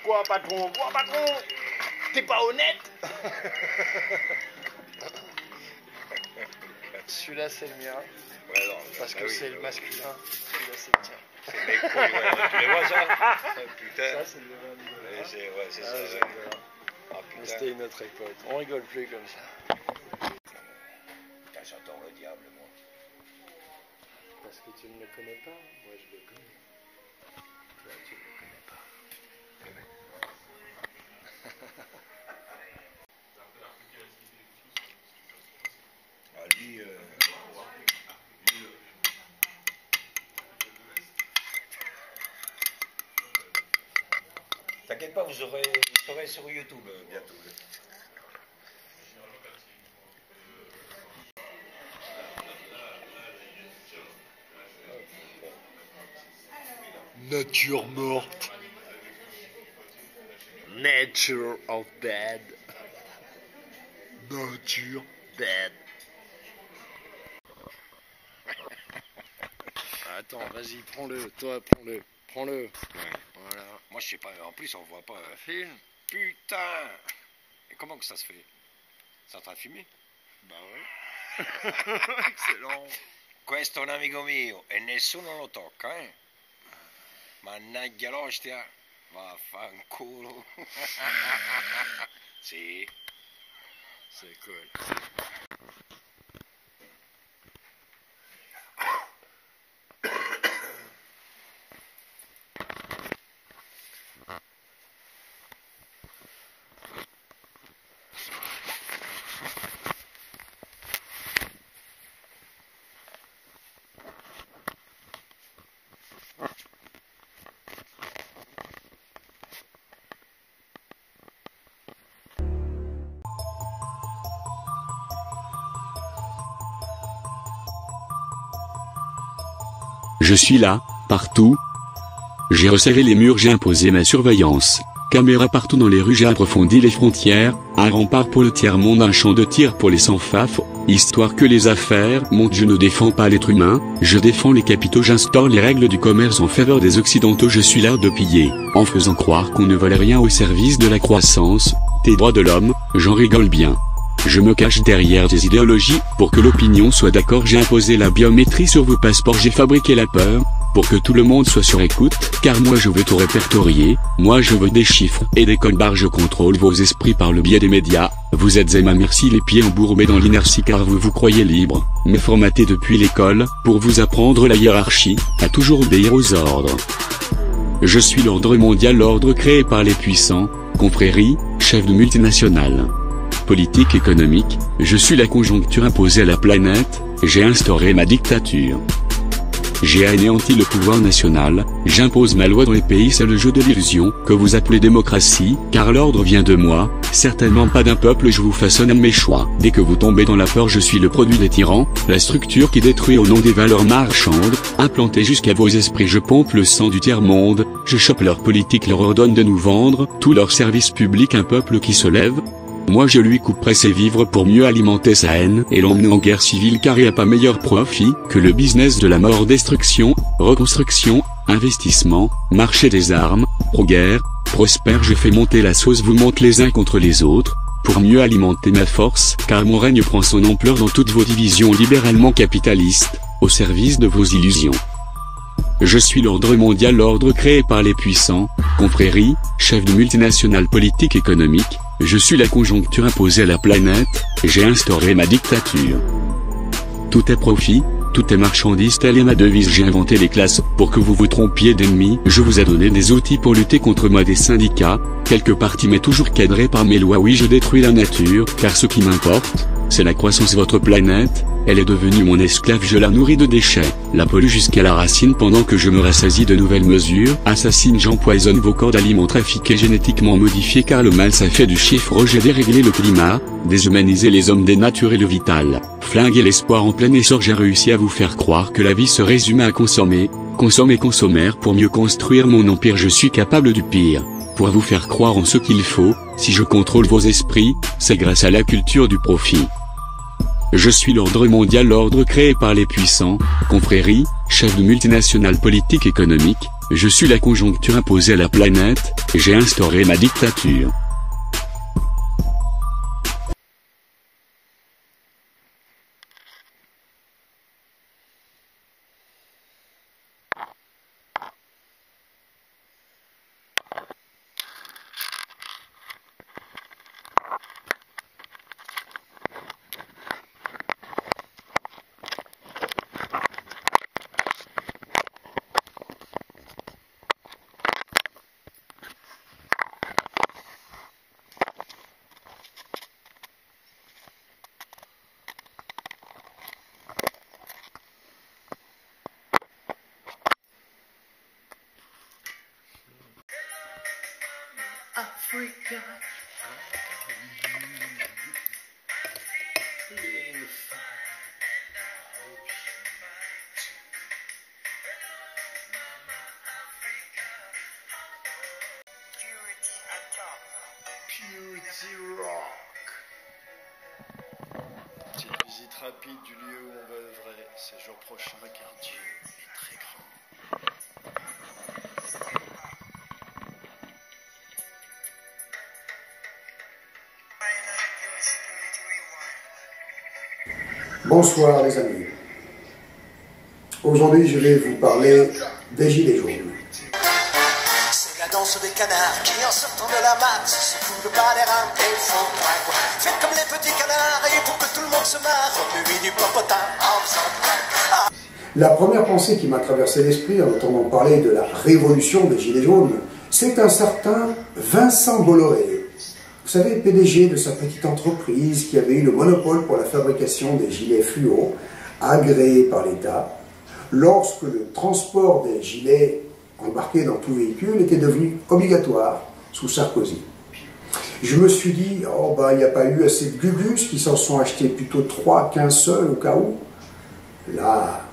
Quoi, patron? Quoi, patron? T'es pas honnête? Celui-là, c'est le mien. Ouais, non, parce que c'est le masculin. Celui-là, c'est le tien. C'est le mec, ouais, tu les vois ça? Putain. Ça, c'est le ouais, c'est ça. Ouais. Ah, putain. C'était une autre époque. On rigole plus comme ça. Putain, j'entends le diable, moi. Parce que tu ne le connais pas, moi je le connais. Toi, tu ne le connais pas. Ah, lui, t'inquiète pas, vous serez sur YouTube bientôt. Nature morte. Nature of bad. Nature bad. Attends, vas-y, prends-le, toi, prends-le. Prends-le. Ouais. Voilà. Moi, je sais pas, en plus, on voit pas. Film. Putain! Et comment que ça se fait? C'est en train de filmer? Bah oui. Excellent. Questo è un amico mio e nessuno lo tocca, eh? Mannaggia l'ostia, vaffanculo. Sì. C'est cool. Je suis là, partout. J'ai resserré les murs, j'ai imposé ma surveillance. Caméra partout dans les rues, j'ai approfondi les frontières, un rempart pour le tiers-monde, un champ de tir pour les sans-faf, histoire que les affaires montent. Je ne défends pas l'être humain, je défends les capitaux, j'instaure les règles du commerce en faveur des occidentaux, je suis là de piller, en faisant croire qu'on ne vole rien au service de la croissance, des droits de l'homme, j'en rigole bien. Je me cache derrière des idéologies, pour que l'opinion soit d'accord, j'ai imposé la biométrie sur vos passeports, j'ai fabriqué la peur, pour que tout le monde soit sur écoute, car moi je veux tout répertorier, moi je veux des chiffres et des codes barres, je contrôle vos esprits par le biais des médias, vous êtes à ma merci, les pieds embourbés dans l'inertie car vous vous croyez libre, mais formaté depuis l'école, pour vous apprendre la hiérarchie, à toujours obéir aux ordres. Je suis l'ordre mondial, l'ordre créé par les puissants, confrérie, chef de multinationales. Politique économique, je suis la conjoncture imposée à la planète, j'ai instauré ma dictature. J'ai anéanti le pouvoir national, j'impose ma loi dans les pays, c'est le jeu de l'illusion que vous appelez démocratie, car l'ordre vient de moi, certainement pas d'un peuple, je vous façonne à mes choix. Dès que vous tombez dans la peur, je suis le produit des tyrans, la structure qui détruit au nom des valeurs marchandes, implantée jusqu'à vos esprits, je pompe le sang du tiers-monde, je chope leur politique, leur ordonne de nous vendre, tous leurs services publics, un peuple qui se lève. Moi je lui couperai ses vivres pour mieux alimenter sa haine et l'emmener en guerre civile, car il n'y a pas meilleur profit que le business de la mort, destruction, reconstruction, investissement, marché des armes, pro-guerre, prospère, je fais monter la sauce, vous monte les uns contre les autres, pour mieux alimenter ma force, car mon règne prend son ampleur dans toutes vos divisions libéralement capitalistes, au service de vos illusions. Je suis l'ordre mondial, l'ordre créé par les puissants, confrérie, chef de multinationales, politique économique, je suis la conjoncture imposée à la planète, j'ai instauré ma dictature. Tout est profit, tout est marchandise, telle est ma devise, j'ai inventé les classes, pour que vous vous trompiez d'ennemis, je vous ai donné des outils pour lutter contre moi, des syndicats, quelques partis mais toujours cadrés par mes lois, oui je détruis la nature, car ce qui m'importe, c'est la croissance, votre planète, elle est devenue mon esclave, je la nourris de déchets, la pollue jusqu'à la racine pendant que je me rassasie de nouvelles mesures, assassine, j'empoisonne vos corps d'aliments trafiqués génétiquement modifiés, car le mal ça fait du chiffre, j'ai déréglé le climat, déshumanisé les hommes, dénaturé le vital, flingué l'espoir en plein essor, j'ai réussi à vous faire croire que la vie se résumait à consommer, consommer, consommer pour mieux construire mon empire, je suis capable du pire, pour vous faire croire en ce qu'il faut, si je contrôle vos esprits, c'est grâce à la culture du profit. Je suis l'ordre mondial, l'ordre créé par les puissants, confrérie, chef de multinationales, politique économique, je suis la conjoncture imposée à la planète, j'ai instauré ma dictature. Africa. Purity Rock. Petite visite rapide du lieu où on va œuvrer ces jours prochains, car Dieu est très grand. Bonsoir les amis. Aujourd'hui je vais vous parler des gilets jaunes. C'est la danse des canards qui en sortant de la masse se fout le bas des reins et font braque. Faites comme les petits canards et pour que tout le monde se marre, remuez du popotin en faisant braque. La première pensée qui m'a traversé l'esprit en entendant parler de la révolution des gilets jaunes, c'est un certain Vincent Bolloré. Vous savez, PDG de sa petite entreprise qui avait eu le monopole pour la fabrication des gilets fluo, agréés par l'État, lorsque le transport des gilets embarqués dans tout véhicule était devenu obligatoire sous Sarkozy. Je me suis dit, oh ben il n'y a pas eu assez de gugus qui s'en sont achetés plutôt 3 qu'un seul au cas où. Là,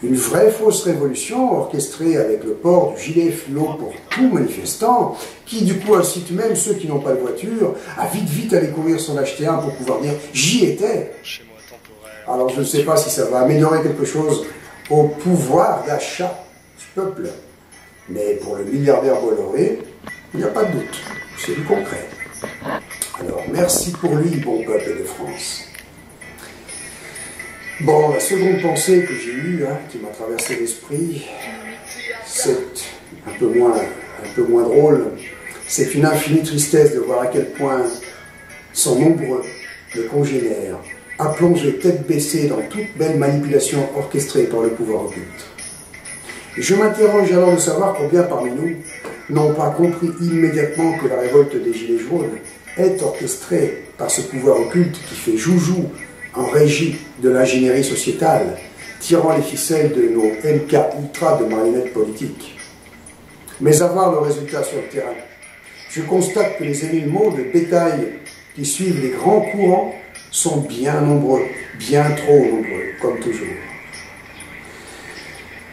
une vraie fausse révolution orchestrée avec le port du gilet fluo pour tout manifestant, qui du coup incite même ceux qui n'ont pas de voiture à vite aller courir s'en acheter un pour pouvoir dire « j'y étais ». Alors je ne sais pas si ça va améliorer quelque chose au pouvoir d'achat du peuple. Mais pour le milliardaire Bolloré, il n'y a pas de doute, c'est du concret. Alors merci pour lui, bon peuple de France. Bon, la seconde pensée que j'ai eue, qui m'a traversé l'esprit, c'est un peu moins drôle. C'est une infinie tristesse de voir à quel point sont nombreux les congénères à plonger tête baissée dans toute belle manipulation orchestrée par le pouvoir occulte. Je m'interroge alors de savoir combien parmi nous n'ont pas compris immédiatement que la révolte des Gilets jaunes est orchestrée par ce pouvoir occulte qui fait joujou en régie de l'ingénierie sociétale, tirant les ficelles de nos MK ultra de marionnettes politiques. Mais à voir le résultat sur le terrain, je constate que les animaux de bétail qui suivent les grands courants sont bien nombreux, bien trop nombreux, comme toujours.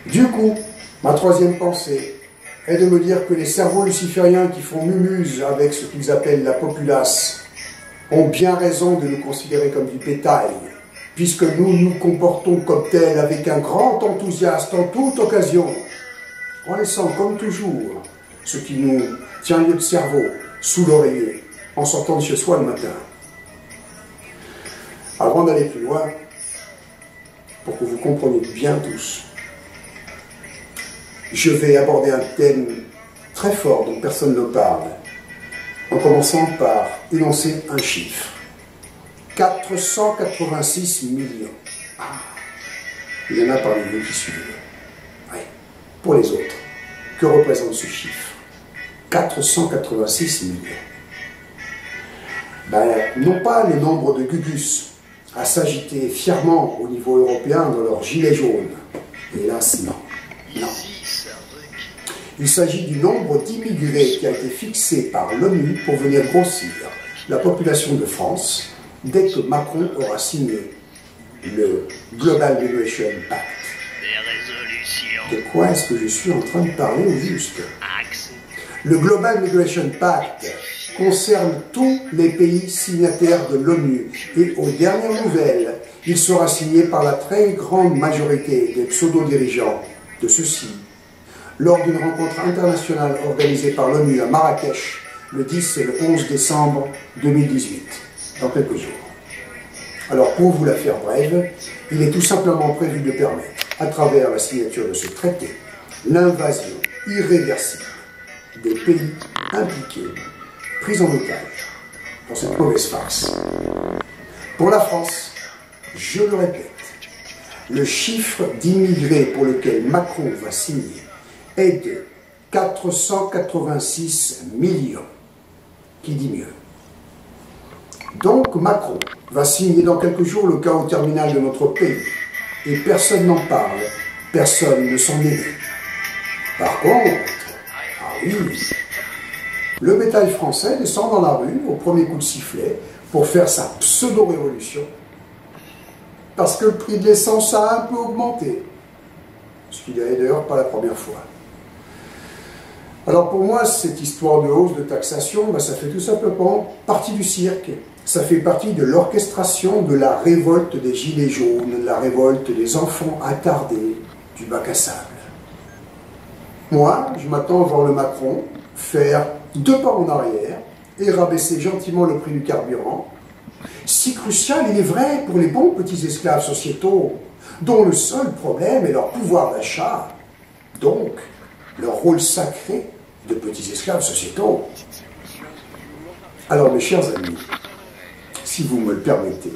Du coup, ma troisième pensée est de me dire que les cerveaux lucifériens qui font mumuse avec ce qu'ils appellent la populace ont bien raison de nous considérer comme du bétail, puisque nous nous comportons comme tels avec un grand enthousiasme en toute occasion, en laissant comme toujours ce qui nous tient lieu de cerveau sous l'oreiller en sortant de chez soi le matin. Avant d'aller plus loin, pour que vous compreniez bien tous, je vais aborder un thème très fort dont personne ne parle, en commençant par énoncer un chiffre. 486 millions. Ah, il y en a parmi vous qui suivent. Oui. Pour les autres, que représente ce chiffre? 486 millions. Non pas le nombre de gugus à s'agiter fièrement au niveau européen dans leur gilet jaune. Hélas, non. Non. Il s'agit du nombre d'immigrés qui a été fixé par l'ONU pour venir grossir la population de France dès que Macron aura signé le Global Migration Pact. De quoi est-ce que je suis en train de parler au juste? Le Global Migration Pact concerne tous les pays signataires de l'ONU et aux dernières nouvelles, il sera signé par la très grande majorité des pseudo-dirigeants de ceux-ci lors d'une rencontre internationale organisée par l'ONU à Marrakech le 10 et le 11 décembre 2018, dans quelques jours. Alors pour vous la faire brève, il est tout simplement prévu de permettre, à travers la signature de ce traité, l'invasion irréversible des pays impliqués, pris en otage dans cette mauvaise farce. Pour la France, je le répète, le chiffre d'immigrés pour lequel Macron va signer est de 486 millions. Qui dit mieux? Donc Macron va signer dans quelques jours le chaos terminal de notre pays. Et personne n'en parle, personne ne s'en émeut. Par contre, ah oui, le bétail français descend dans la rue au premier coup de sifflet pour faire sa pseudo-révolution. Parce que le prix de l'essence a un peu augmenté. Ce qui n'est d'ailleurs pas la première fois. Alors pour moi, cette histoire de hausse de taxation, ça fait tout simplement partie du cirque. Ça fait partie de l'orchestration de la révolte des gilets jaunes, de la révolte des enfants attardés du bac à sable. Moi, je m'attends à voir le Macron faire 2 pas en arrière et rabaisser gentiment le prix du carburant Si crucial, il est vrai, pour les bons petits esclaves sociétaux, dont le seul problème est leur pouvoir d'achat, donc leur rôle sacré de petits esclaves sociétaux. Alors, mes chers amis, si vous me le permettez,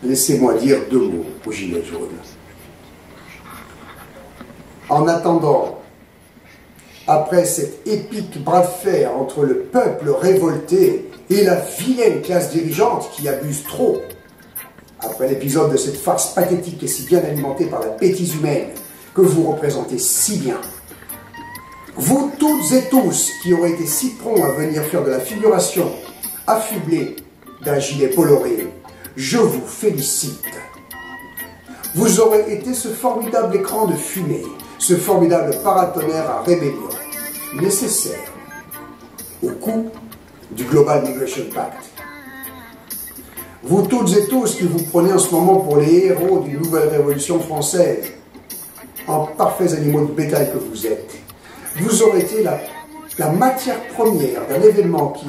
laissez-moi dire 2 mots aux Gilets jaunes. En attendant, après cet épique bras de fer entre le peuple révolté et la vilaine classe dirigeante qui abuse trop, après l'épisode de cette farce pathétique et si bien alimentée par la bêtise humaine que vous représentez si bien, vous toutes et tous qui aurez été si prompts à venir faire de la figuration affublée d'un gilet coloré, je vous félicite. Vous aurez été ce formidable écran de fumée, ce formidable paratonnerre à rébellion, nécessaire au coup du Global Migration Pact. Vous toutes et tous qui vous prenez en ce moment pour les héros d'une nouvelle révolution française, en parfaits animaux de bétail que vous êtes, vous aurez été la matière première d'un événement qui,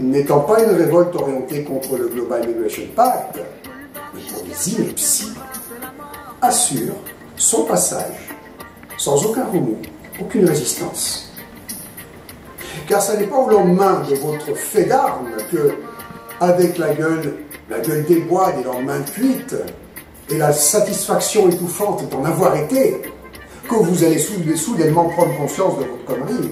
n'étant pas une révolte orientée contre le Global Migration Pact, mais pour les inepties, assure son passage sans aucun remous, aucune résistance. Car ce n'est pas au lendemain de votre fait d'armes que, avec la gueule des bois des lendemains de cuite et la satisfaction étouffante d'en avoir été, que vous allez soudainement prendre conscience de votre connerie,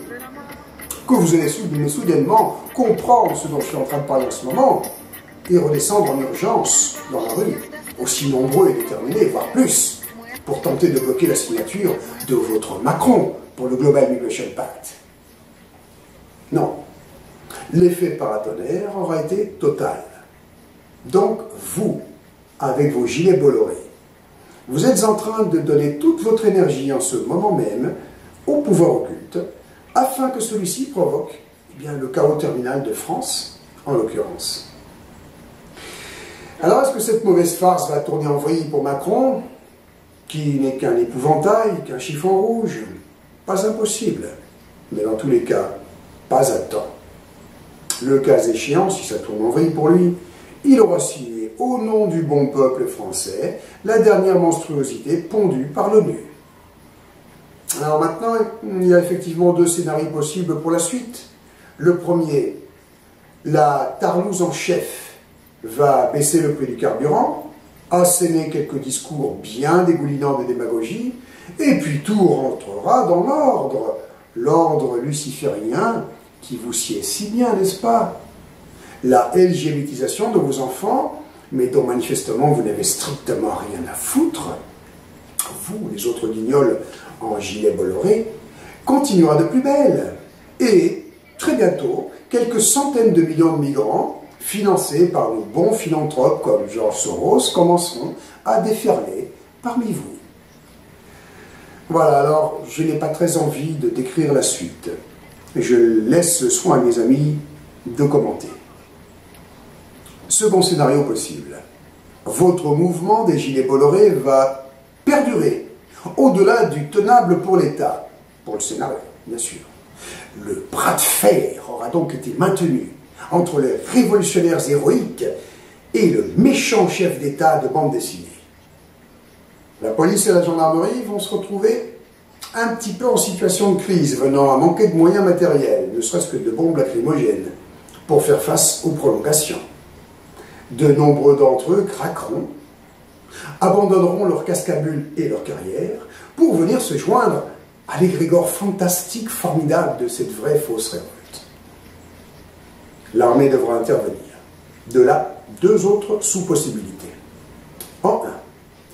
que vous allez soudainement comprendre ce dont je suis en train de parler en ce moment et redescendre en urgence dans la rue, aussi nombreux et déterminés, voire plus, pour tenter de bloquer la signature de votre Macron pour le Global Migration Pact. Non. L'effet paratonnerre aura été total. Donc, vous, avec vos gilets Bolloré, vous êtes en train de donner toute votre énergie en ce moment même au pouvoir occulte, afin que celui-ci provoque le chaos terminal de France, en l'occurrence. Alors, est-ce que cette mauvaise farce va tourner en vrille pour Macron, qui n'est qu'un épouvantail, qu'un chiffon rouge? Pas impossible, mais dans tous les cas, pas à temps. Le cas échéant, si ça tourne en vrille pour lui, il aura signé au nom du bon peuple français la dernière monstruosité pondue par l'ONU. Alors maintenant, il y a effectivement 2 scénarios possibles pour la suite. Le premier, la tarlouse en chef va baisser le prix du carburant, asséner quelques discours bien dégoulinants de démagogie, et puis tout rentrera dans l'ordre, l'ordre luciférien qui vous sied si bien, n'est-ce pas? La LGBTisation de vos enfants, mais dont manifestement vous n'avez strictement rien à foutre, vous, les autres guignols en gilet Bolloré, continuera de plus belle. Et, très bientôt, quelques centaines de millions de migrants, financés par nos bons philanthropes comme George Soros, commenceront à déferler parmi vous. Voilà, alors, je n'ai pas très envie de décrire la suite. Je laisse le soin à mes amis de commenter. Second scénario possible. Votre mouvement des gilets Bolloré va perdurer au-delà du tenable pour l'État. Pour le scénario, bien sûr. Le bras de fer aura donc été maintenu entre les révolutionnaires héroïques et le méchant chef d'État de bande dessinée. La police et la gendarmerie vont se retrouver un petit peu en situation de crise, venant à manquer de moyens matériels, ne serait-ce que de bombes lacrymogènes, pour faire face aux prolongations. De nombreux d'entre eux craqueront, abandonneront leur cascabule et leur carrière, pour venir se joindre à l'égrégore fantastique, formidable de cette vraie fausse révolte. L'armée devra intervenir. De là, 2 autres sous-possibilités. En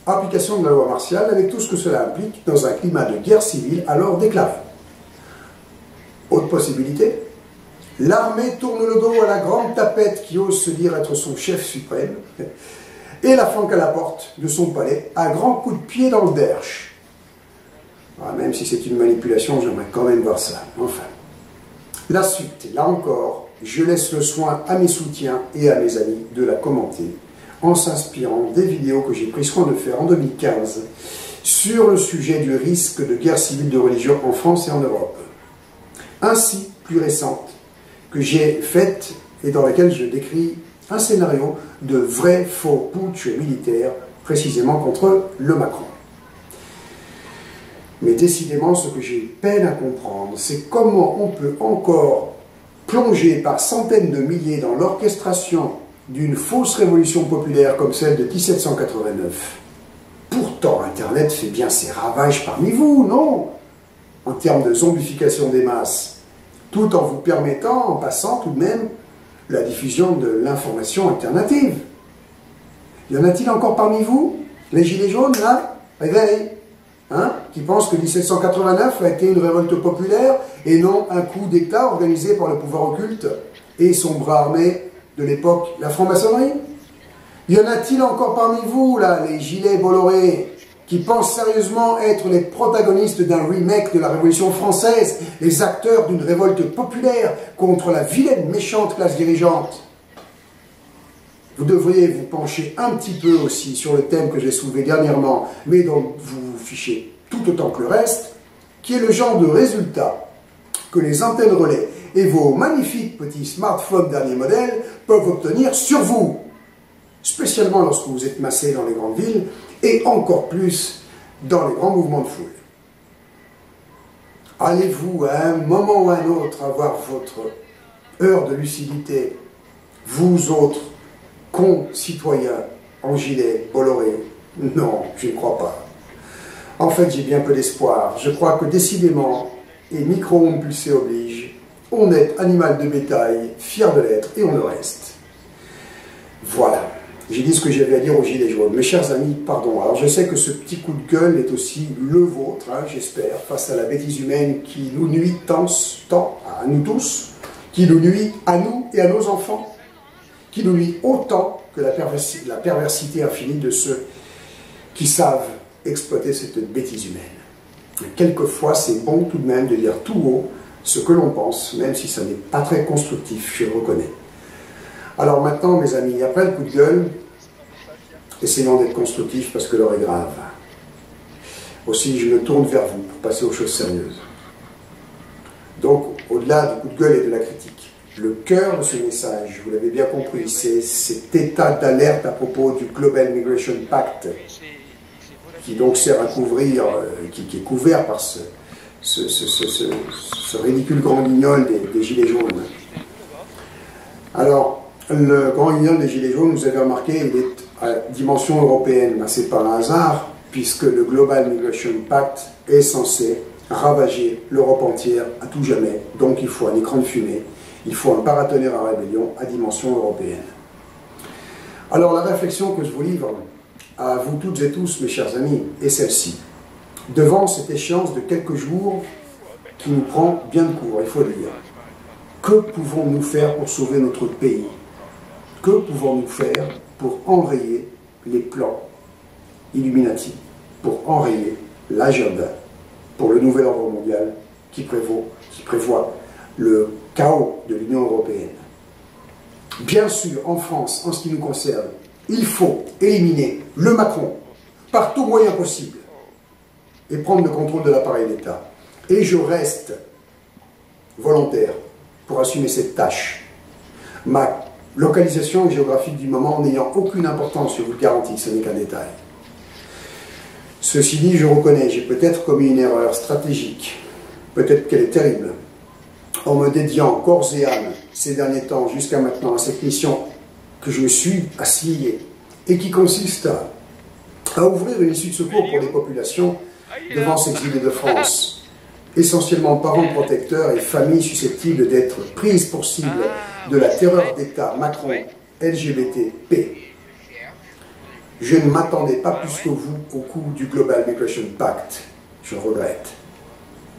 1, application de la loi martiale avec tout ce que cela implique dans un climat de guerre civile alors déclaré. Autre possibilité, l'armée tourne le dos à la grande tapette qui ose se dire être son chef suprême et la flanque à la porte de son palais à grands coups de pied dans le derche. Même si c'est une manipulation, j'aimerais quand même voir ça. Enfin, la suite, là encore, je laisse le soin à mes soutiens et à mes amis de la commenter en s'inspirant des vidéos que j'ai pris soin de faire en 2015 sur le sujet du risque de guerre civile de religion en France et en Europe. Ainsi, plus récente, que j'ai faite et dans laquelle je décris un scénario de vrai faux putsch militaire, précisément contre le Macron. Mais décidément, ce que j'ai peine à comprendre, c'est comment on peut encore plonger par centaines de milliers dans l'orchestration d'une fausse révolution populaire comme celle de 1789. Pourtant, Internet fait bien ses ravages parmi vous, non? En termes de zombification des masses, tout en vous permettant, en passant tout de même, la diffusion de l'information alternative. Y en a-t-il encore parmi vous? Les gilets jaunes, là? Réveil, hein? Qui pensent que 1789 a été une révolte populaire et non un coup d'État organisé par le pouvoir occulte et son bras armé de l'époque, la franc-maçonnerie? Y en a-t-il encore parmi vous, là, les gilets Bolloré, qui pensent sérieusement être les protagonistes d'un remake de la Révolution française, les acteurs d'une révolte populaire contre la vilaine, méchante classe dirigeante? Vous devriez vous pencher un petit peu aussi sur le thème que j'ai soulevé dernièrement, mais dont vous vous fichez tout autant que le reste, qui est le genre de résultat que les antennes relais et vos magnifiques petits smartphones dernier modèle peuvent obtenir sur vous, spécialement lorsque vous êtes massé dans les grandes villes, et encore plus dans les grands mouvements de foule. Allez-vous à un moment ou à un autre avoir votre heure de lucidité, vous autres concitoyens en gilet Bolloré? Non, je ne crois pas. En fait, j'ai bien peu d'espoir. Je crois que décidément, et micro-ondes pulsées oblige, on est animal de bétail, fier de l'être, et on le reste. Voilà. J'ai dit ce que j'avais à dire aux gilets jaunes. Mes chers amis, pardon. Alors je sais que ce petit coup de gueule est aussi le vôtre, hein, j'espère, face à la bêtise humaine qui nous nuit tant à nous tous, qui nous nuit à nous et à nos enfants, qui nous nuit autant que la perversité infinie de ceux qui savent exploiter cette bêtise humaine. Mais quelquefois, c'est bon tout de même de dire tout haut ce que l'on pense, même si ça n'est pas très constructif, je le reconnais. Alors maintenant, mes amis, après le coup de gueule, essayons d'être constructifs parce que l'heure est grave. Aussi, je me tourne vers vous pour passer aux choses sérieuses. Donc, au-delà du coup de gueule et de la critique, le cœur de ce message, vous l'avez bien compris, c'est cet état d'alerte à propos du Global Migration Pact, qui donc sert à couvrir, qui est couvert par ce ridicule grand guignol des Gilets jaunes. Alors, le grand guignol des Gilets jaunes, vous avez remarqué, il est à dimension européenne. Ben, c'est pas un hasard, puisque le Global Migration Pact est censé ravager l'Europe entière à tout jamais. Donc il faut un écran de fumée, il faut un paratonnerre à rébellion à dimension européenne. Alors la réflexion que je vous livre à vous toutes et tous, mes chers amis, est celle-ci. Devant cette échéance de quelques jours qui nous prend bien de court, il faut le dire, que pouvons-nous faire pour sauver notre pays? Que pouvons-nous faire pour enrayer les plans Illuminati, pour enrayer l'agenda pour le nouvel ordre mondial qui prévoit le chaos de l'Union européenne? Bien sûr, en France, en ce qui nous concerne, il faut éliminer le Macron par tout moyen possible et prendre le contrôle de l'appareil d'État. Et je reste volontaire pour assumer cette tâche. Ma localisation géographique du moment n'ayant aucune importance, je vous le garantis, ce n'est qu'un détail. Ceci dit, je reconnais, j'ai peut-être commis une erreur stratégique, peut-être qu'elle est terrible, en me dédiant corps et âme ces derniers temps jusqu'à maintenant à cette mission que je me suis assignée et qui consiste à ouvrir une issue de secours pour les populations devant s'exiler de France, essentiellement parents protecteurs et familles susceptibles d'être prises pour cible de la terreur d'État Macron LGBTP. Je ne m'attendais pas plus que vous au coup du Global Migration Pact, je le regrette.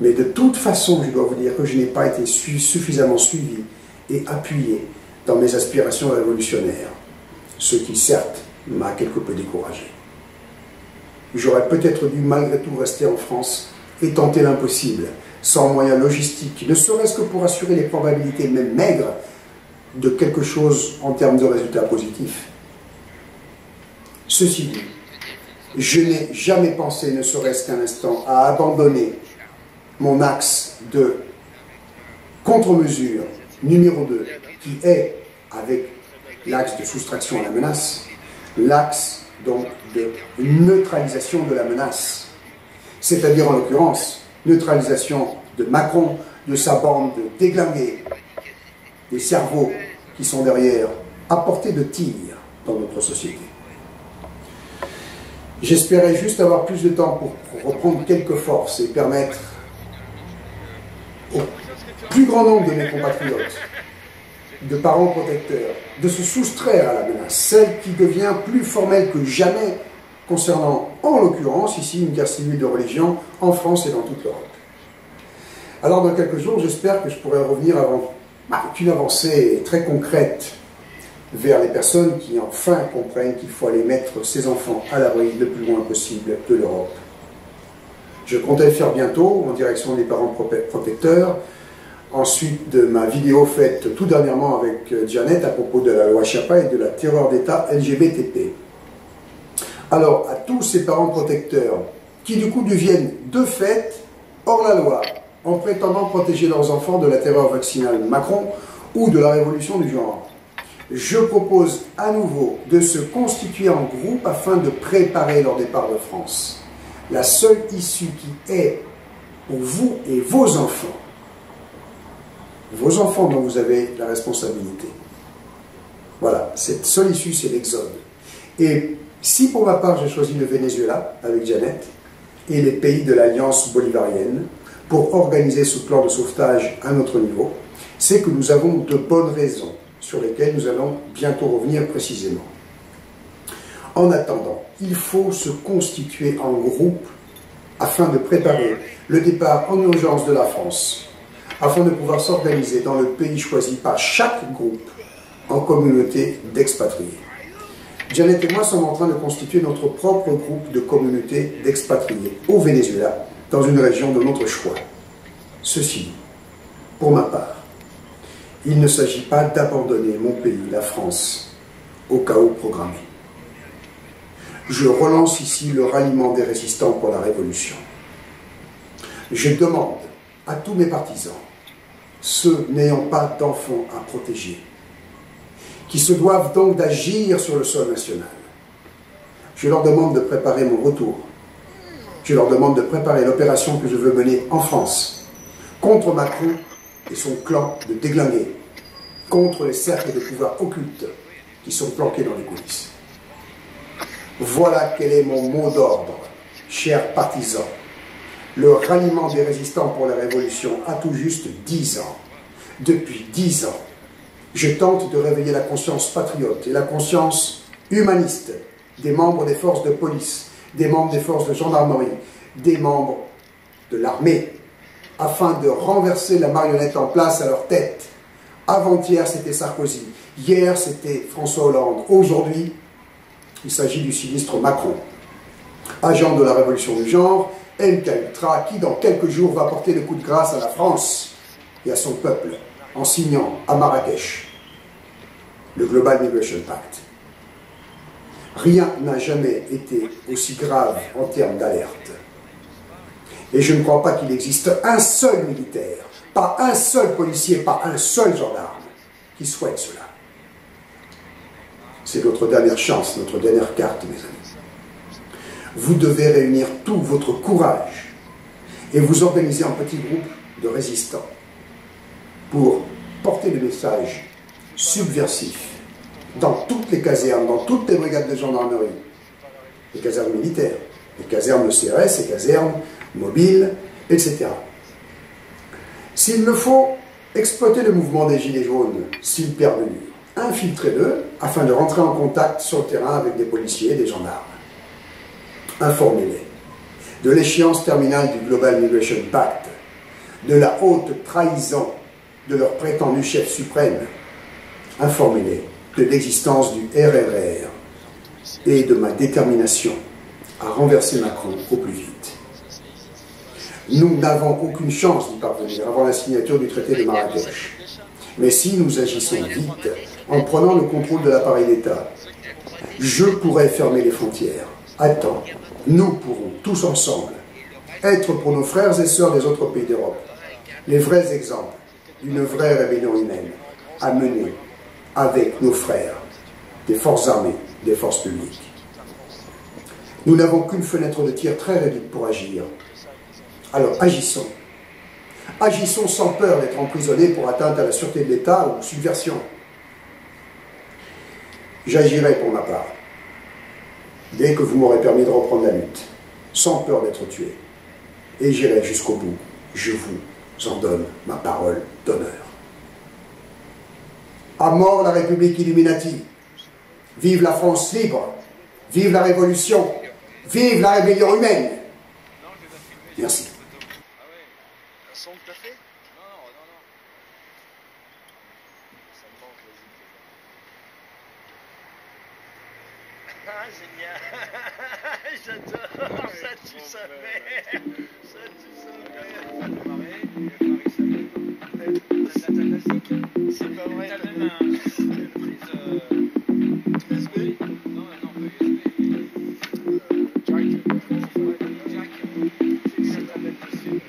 Mais de toute façon, je dois vous dire que je n'ai pas été suffisamment suivi et appuyé dans mes aspirations révolutionnaires, ce qui certes m'a quelque peu découragé. J'aurais peut-être dû malgré tout rester en France et tenter l'impossible, sans moyens logistiques, ne serait-ce que pour assurer les probabilités, même maigres, de quelque chose en termes de résultats positifs. Ceci dit, je n'ai jamais pensé, ne serait-ce qu'un instant, à abandonner mon axe de contre-mesure numéro 2, qui est, avec l'axe de soustraction à la menace, l'axe donc de neutralisation de la menace, c'est-à-dire en l'occurrence neutralisation de Macron, de sa bande de déglingués, des cerveaux qui sont derrière, à portée de tir dans notre société. J'espérais juste avoir plus de temps pour reprendre quelques forces et permettre au plus grand nombre de mes compatriotes, de parents protecteurs, de se soustraire à la menace, celle qui devient plus formelle que jamais concernant, en l'occurrence, ici, une guerre civile de religion en France et dans toute l'Europe. Alors, dans quelques jours, j'espère que je pourrai revenir avec une avancée très concrète vers les personnes qui enfin comprennent qu'il faut aller mettre ses enfants à l'abri le plus loin possible de l'Europe. Je comptais le faire bientôt en direction des parents protecteurs, ensuite de ma vidéo faite tout dernièrement avec Janet à propos de la loi Chiappa et de la terreur d'État LGBTP. Alors, à tous ces parents protecteurs qui du coup deviennent de fait hors la loi en prétendant protéger leurs enfants de la terreur vaccinale Macron ou de la révolution du genre, je propose à nouveau de se constituer en groupe afin de préparer leur départ de France. La seule issue qui est pour vous et vos enfants dont vous avez la responsabilité. Voilà, cette seule issue, c'est l'exode. Et si pour ma part j'ai choisi le Venezuela avec Janet et les pays de l'Alliance bolivarienne pour organiser ce plan de sauvetage à notre niveau, c'est que nous avons de bonnes raisons sur lesquelles nous allons bientôt revenir précisément. En attendant, il faut se constituer en groupe afin de préparer le départ en urgence de la France, afin de pouvoir s'organiser dans le pays choisi par chaque groupe en communauté d'expatriés. Janet et moi sommes en train de constituer notre propre groupe de communauté d'expatriés au Venezuela, dans une région de notre choix. Ceci dit, pour ma part, il ne s'agit pas d'abandonner mon pays, la France, au chaos programmé. Je relance ici le ralliement des résistants pour la Révolution. Je demande à tous mes partisans, ceux n'ayant pas d'enfants à protéger, qui se doivent donc d'agir sur le sol national. Je leur demande de préparer mon retour. Je leur demande de préparer l'opération que je veux mener en France, contre Macron et son clan de déglingués, contre les cercles de pouvoir occultes qui sont planqués dans les coulisses. Voilà quel est mon mot d'ordre, chers partisans. Le ralliement des résistants pour la Révolution a tout juste 10 ans. Depuis 10 ans, je tente de réveiller la conscience patriote et la conscience humaniste des membres des forces de police, des membres des forces de gendarmerie, des membres de l'armée, afin de renverser la marionnette en place à leur tête. Avant-hier, c'était Sarkozy. Hier, c'était François Hollande. Aujourd'hui, il s'agit du sinistre Macron, agent de la révolution du genre, MK Ultra, qui dans quelques jours va porter le coup de grâce à la France et à son peuple, en signant à Marrakech le Global Migration Pact. Rien n'a jamais été aussi grave en termes d'alerte. Et je ne crois pas qu'il existe un seul militaire, pas un seul policier, pas un seul gendarme qui souhaite cela. C'est notre dernière chance, notre dernière carte, mes amis. Vous devez réunir tout votre courage et vous organiser en petits groupes de résistants pour porter le message subversif dans toutes les casernes, dans toutes les brigades de gendarmerie, les casernes militaires, les casernes de CRS, les casernes mobiles, etc. S'il le faut, exploiter le mouvement des Gilets jaunes, s'il perdure, infiltrez-le afin de rentrer en contact sur le terrain avec des policiers et des gendarmes. Informez-les de l'échéance terminale du Global Migration Pact, de la haute trahison de leur prétendu chef suprême. Informez-les de l'existence du RRR et de ma détermination à renverser Macron au plus vite. Nous n'avons aucune chance d'y parvenir avant la signature du traité de Marrakech. Mais si nous agissons vite, en prenant le contrôle de l'appareil d'État, je pourrai fermer les frontières. À temps, nous pourrons tous ensemble être pour nos frères et sœurs des autres pays d'Europe les vrais exemples d'une vraie rébellion humaine à mener avec nos frères des forces armées, des forces publiques. Nous n'avons qu'une fenêtre de tir très réduite pour agir. Alors agissons. Agissons sans peur d'être emprisonnés pour atteinte à la sûreté de l'État ou subversion. J'agirai pour ma part, dès que vous m'aurez permis de reprendre la lutte, sans peur d'être tué. Et j'irai jusqu'au bout. Je vous en donne ma parole d'honneur. À mort la République Illuminati. Vive la France libre. Vive la Révolution. Vive la rébellion humaine. Merci. Un son de café? Non. Ça me manque, vas-y. Ah, génial. J'adore. Ça, tu savais. Ça, tu savais. C'est pas vrai. T'as même une prise USB? Non, Jack. Ça t'appelle possible.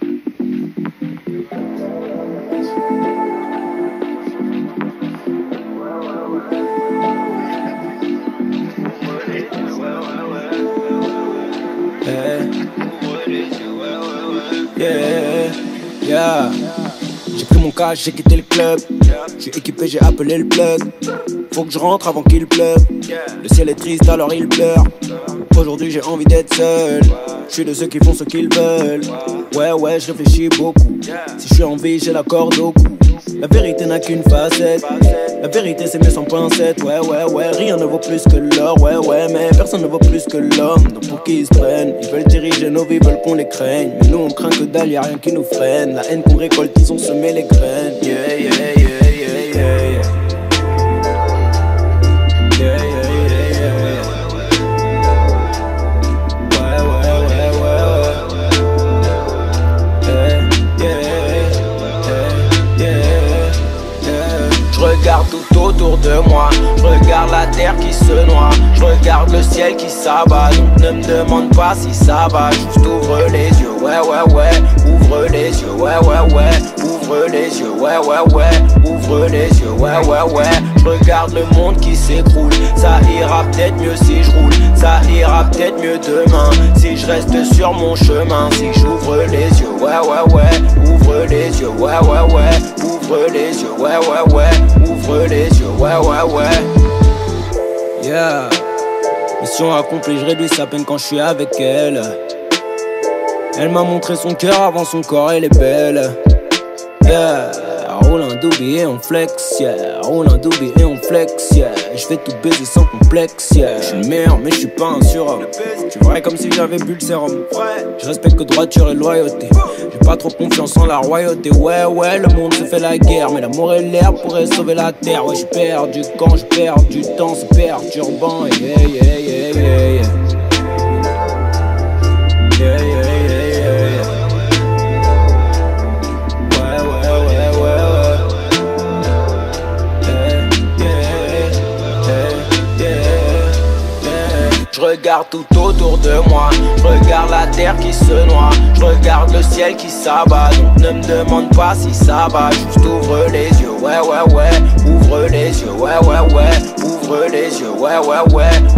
Yeah. J'ai pris mon cash, j'ai quitté le club. Je suis équipé, j'ai appelé le plug. Faut que je rentre avant qu'il pleuve. Le ciel est triste alors il pleure. Aujourd'hui j'ai envie d'être seul. Je suis de ceux qui font ce qu'ils veulent. Ouais, je réfléchis beaucoup. Si je suis en vie, j'ai la corde au cou. La vérité n'a qu'une facette. La vérité c'est mieux sans pincette. Ouais, rien ne vaut plus que l'or. Ouais, mais personne ne vaut plus que l'homme. Donc pour qui ils se prennent? Ils veulent diriger nos vies, veulent qu'on les craigne. Mais nous on craint que dalle, y'a rien qui nous freine. La haine qu'on récolte, ils ont semé les graines. Yeah. Je regarde tout autour de moi, je regarde la terre qui se noie, je regarde le ciel qui s'abat. Donc ne me demande pas si ça va, juste ouvre les yeux, ouais, ouvre les yeux, ouais, ouvre les yeux, ouais, ouvre les yeux, ouais. Je regarde le monde qui s'écroule, ça ira peut-être mieux si je roule, ça ira peut-être mieux demain, si je reste sur mon chemin, si j'ouvre les yeux, ouais, ouvre les yeux, ouais, ouvre les yeux, ouais, ouvre les yeux, ouais. Yeah, mission accomplie, je réduis sa peine quand je suis avec elle. Elle m'a montré son cœur avant son corps, elle est belle. Yeah, roule un doobie et on flex, yeah. Roule un doobie et on flex, yeah. Je vais tout baiser sans complexe, yeah. Je suis le meilleur mais je suis pas un surhomme. Tu vrai comme si j'avais bu le sérum. Je respecte que droiture et loyauté. J'ai pas trop confiance en la royauté. Ouais, le monde se fait la guerre, mais l'amour et l'air pourraient sauver la terre. Ouais, je perds du camp, je perds du temps, c'est perturbant. Yeah. Je regarde tout autour de moi, je regarde la terre qui se noie, je regarde le ciel qui s'abat. Donc ne me demande pas si ça va, juste ouvre les yeux, ouais, ouvre les yeux, ouais, ouvre les yeux, ouais,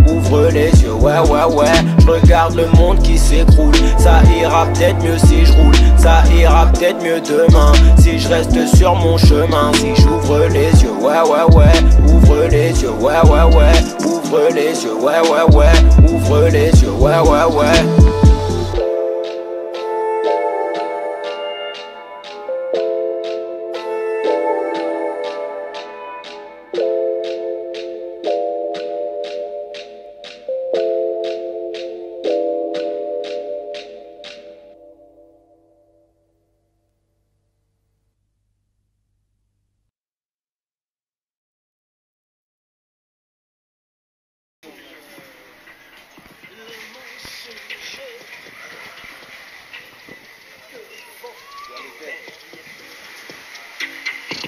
ouvre les yeux, ouais. Je regarde le monde qui s'écroule, ça ira peut-être mieux si je roule, ça ira peut-être mieux demain, si je reste sur mon chemin, si j'ouvre les yeux, ouais, ouvre les yeux, ouais, ouvre les yeux, ouais, ouvre les yeux, ouais.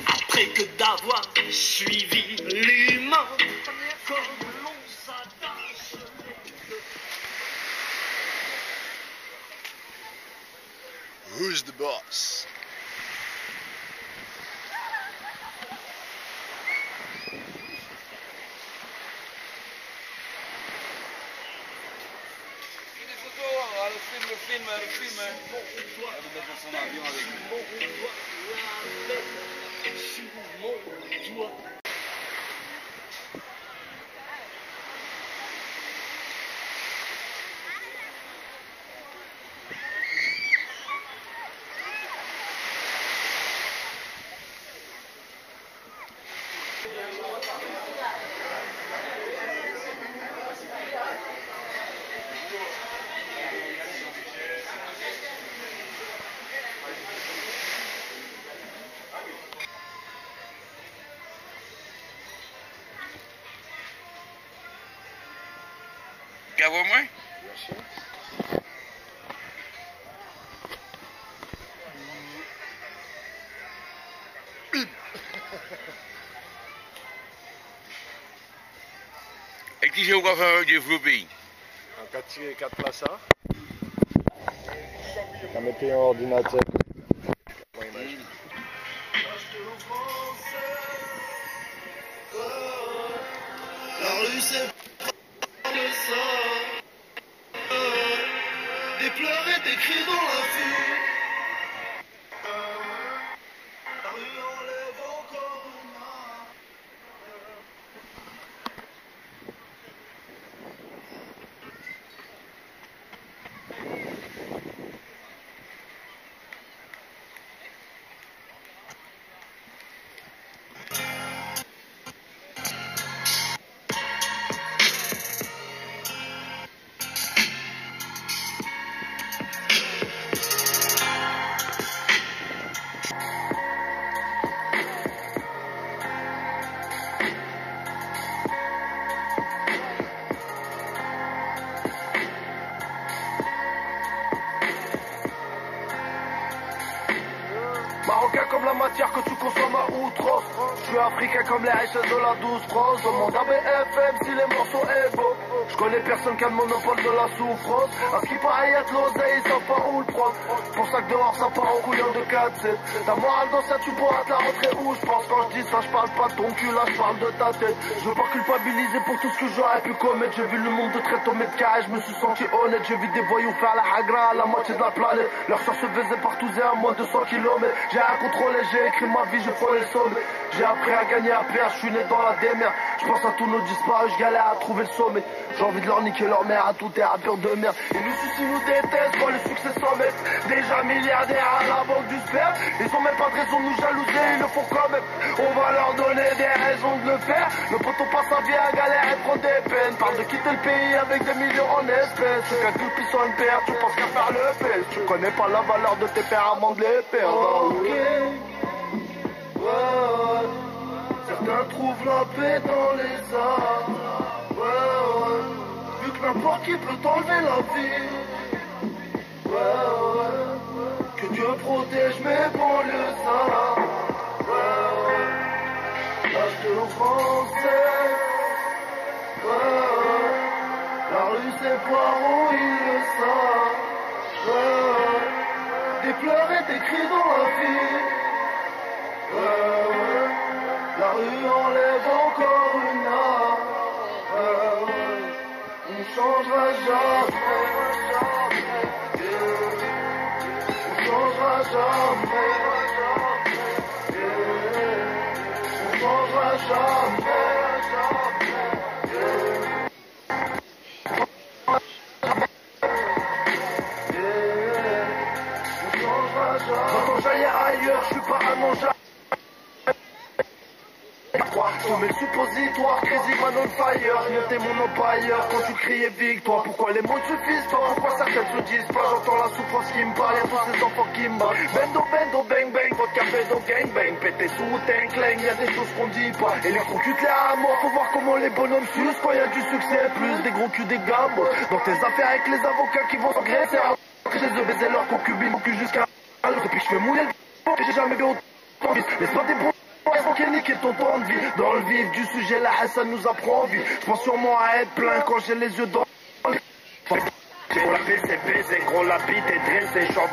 Après que d'avoir suivi l'humain, comme l'on s'attache. Who's the boss? film. On va mettre dans son avion avec lui. Cavo moi? Bien sûr. Et qui j'ai encore fait développer? Un 4 places A. On va mettre un ordinateur. La rue c'est le sang, des pleurs et des cris dans la vie. La rue enlève encore une âme. Marocain comme la matière que tu consommes à outrance. Je suis africain comme les richesses de la 12 France. Au monde ABFM si les morceaux est beau. Je connais personne qui a le monopole de la souffrance. À ce qui paraît y'a de l'oseille, ils savent pas où le prendre. Pour ça que dehors ça part en couillant de 4-7. Ta morale dans ça tu pourras te la rentrer où je pense. Quand je dis ça je parle pas de ton cul, là je parle de ta tête. Je veux pas culpabiliser pour tout ce que j'aurais pu commettre. J'ai vu le monde de traite au mètre carré, je me suis senti honnête. J'ai vu des voyous faire la hagra à la moitié de la planète. Leur sort se faisait partout et à moins de 100 km. J'ai rien contrôlé, j'ai écrit ma vie, je prenais le sommet. J'ai appris à gagner, à perdre, je suis né dans la démerde. Je pense à tous nos disparus, je galère à trouver le sommet. J'ai envie de leur niquer leur mère à tout est à peur de merde. Ils nous sucent, nous détestent quand le succès s'emmène. Déjà milliardaires à la banque du sperme. Ils ont même pas de raison de nous jalouser, ils le font quand même. On va leur donner des raisons de le faire. Le poteau passe sa vie à galère et prend des peines. Parle de quitter le pays avec des millions en espèces. Tu calcules puis sur une paire, tu penses qu'à faire le fait. Tu connais pas la valeur de tes pères avant de les perdre. Ok. Ouais. Certains trouvent la paix dans les arts. Ouais. Vu que n'importe qui peut t'enlever la vie. Ouais. Que Dieu protège mes banlieues, ça. Ouais. Lâche de français. Ouais. La rue c'est pas où ils le savent. Ouais. Des pleurs et des cris dans la vie. Ouais. La rue enlève encore une âme. On changera jamais. On changera jamais. On changera jamais. On changera jamais. Quand j'allais ailleurs, je suis pas à mon jardin. Tous mes suppositoires, crazy man on fire. Je mettais mon empire quand tu criais victoire. Pourquoi les mots ne suffisent pas? Pourquoi certaines se disent pas? J'entends la souffrance qui me parle, y'a tous ces enfants qui me battent. Bendo, bang bang, vodka pédo gang bang. Pété sous tank clang, y'a des choses qu'on dit pas. Électrocute les amours, faut voir comment les bonhommes sucent. Quand y'a du succès, plus des gros culs, des gambes. Dans tes affaires avec les avocats qui vont s'engraisser. Chez eux baiser leur concubine, mon cul jusqu'à depuis que je fais mouiller le j'ai jamais vu autant de vis. Laisse pas des bons. Ok, niquer ton temps de vie. Dans le vif du sujet, la haine, ça nous apprend envie. Je pense sûrement à être plein quand j'ai les yeux dans le... Gros la paix, c'est baisé, gros la bite est dressée, genre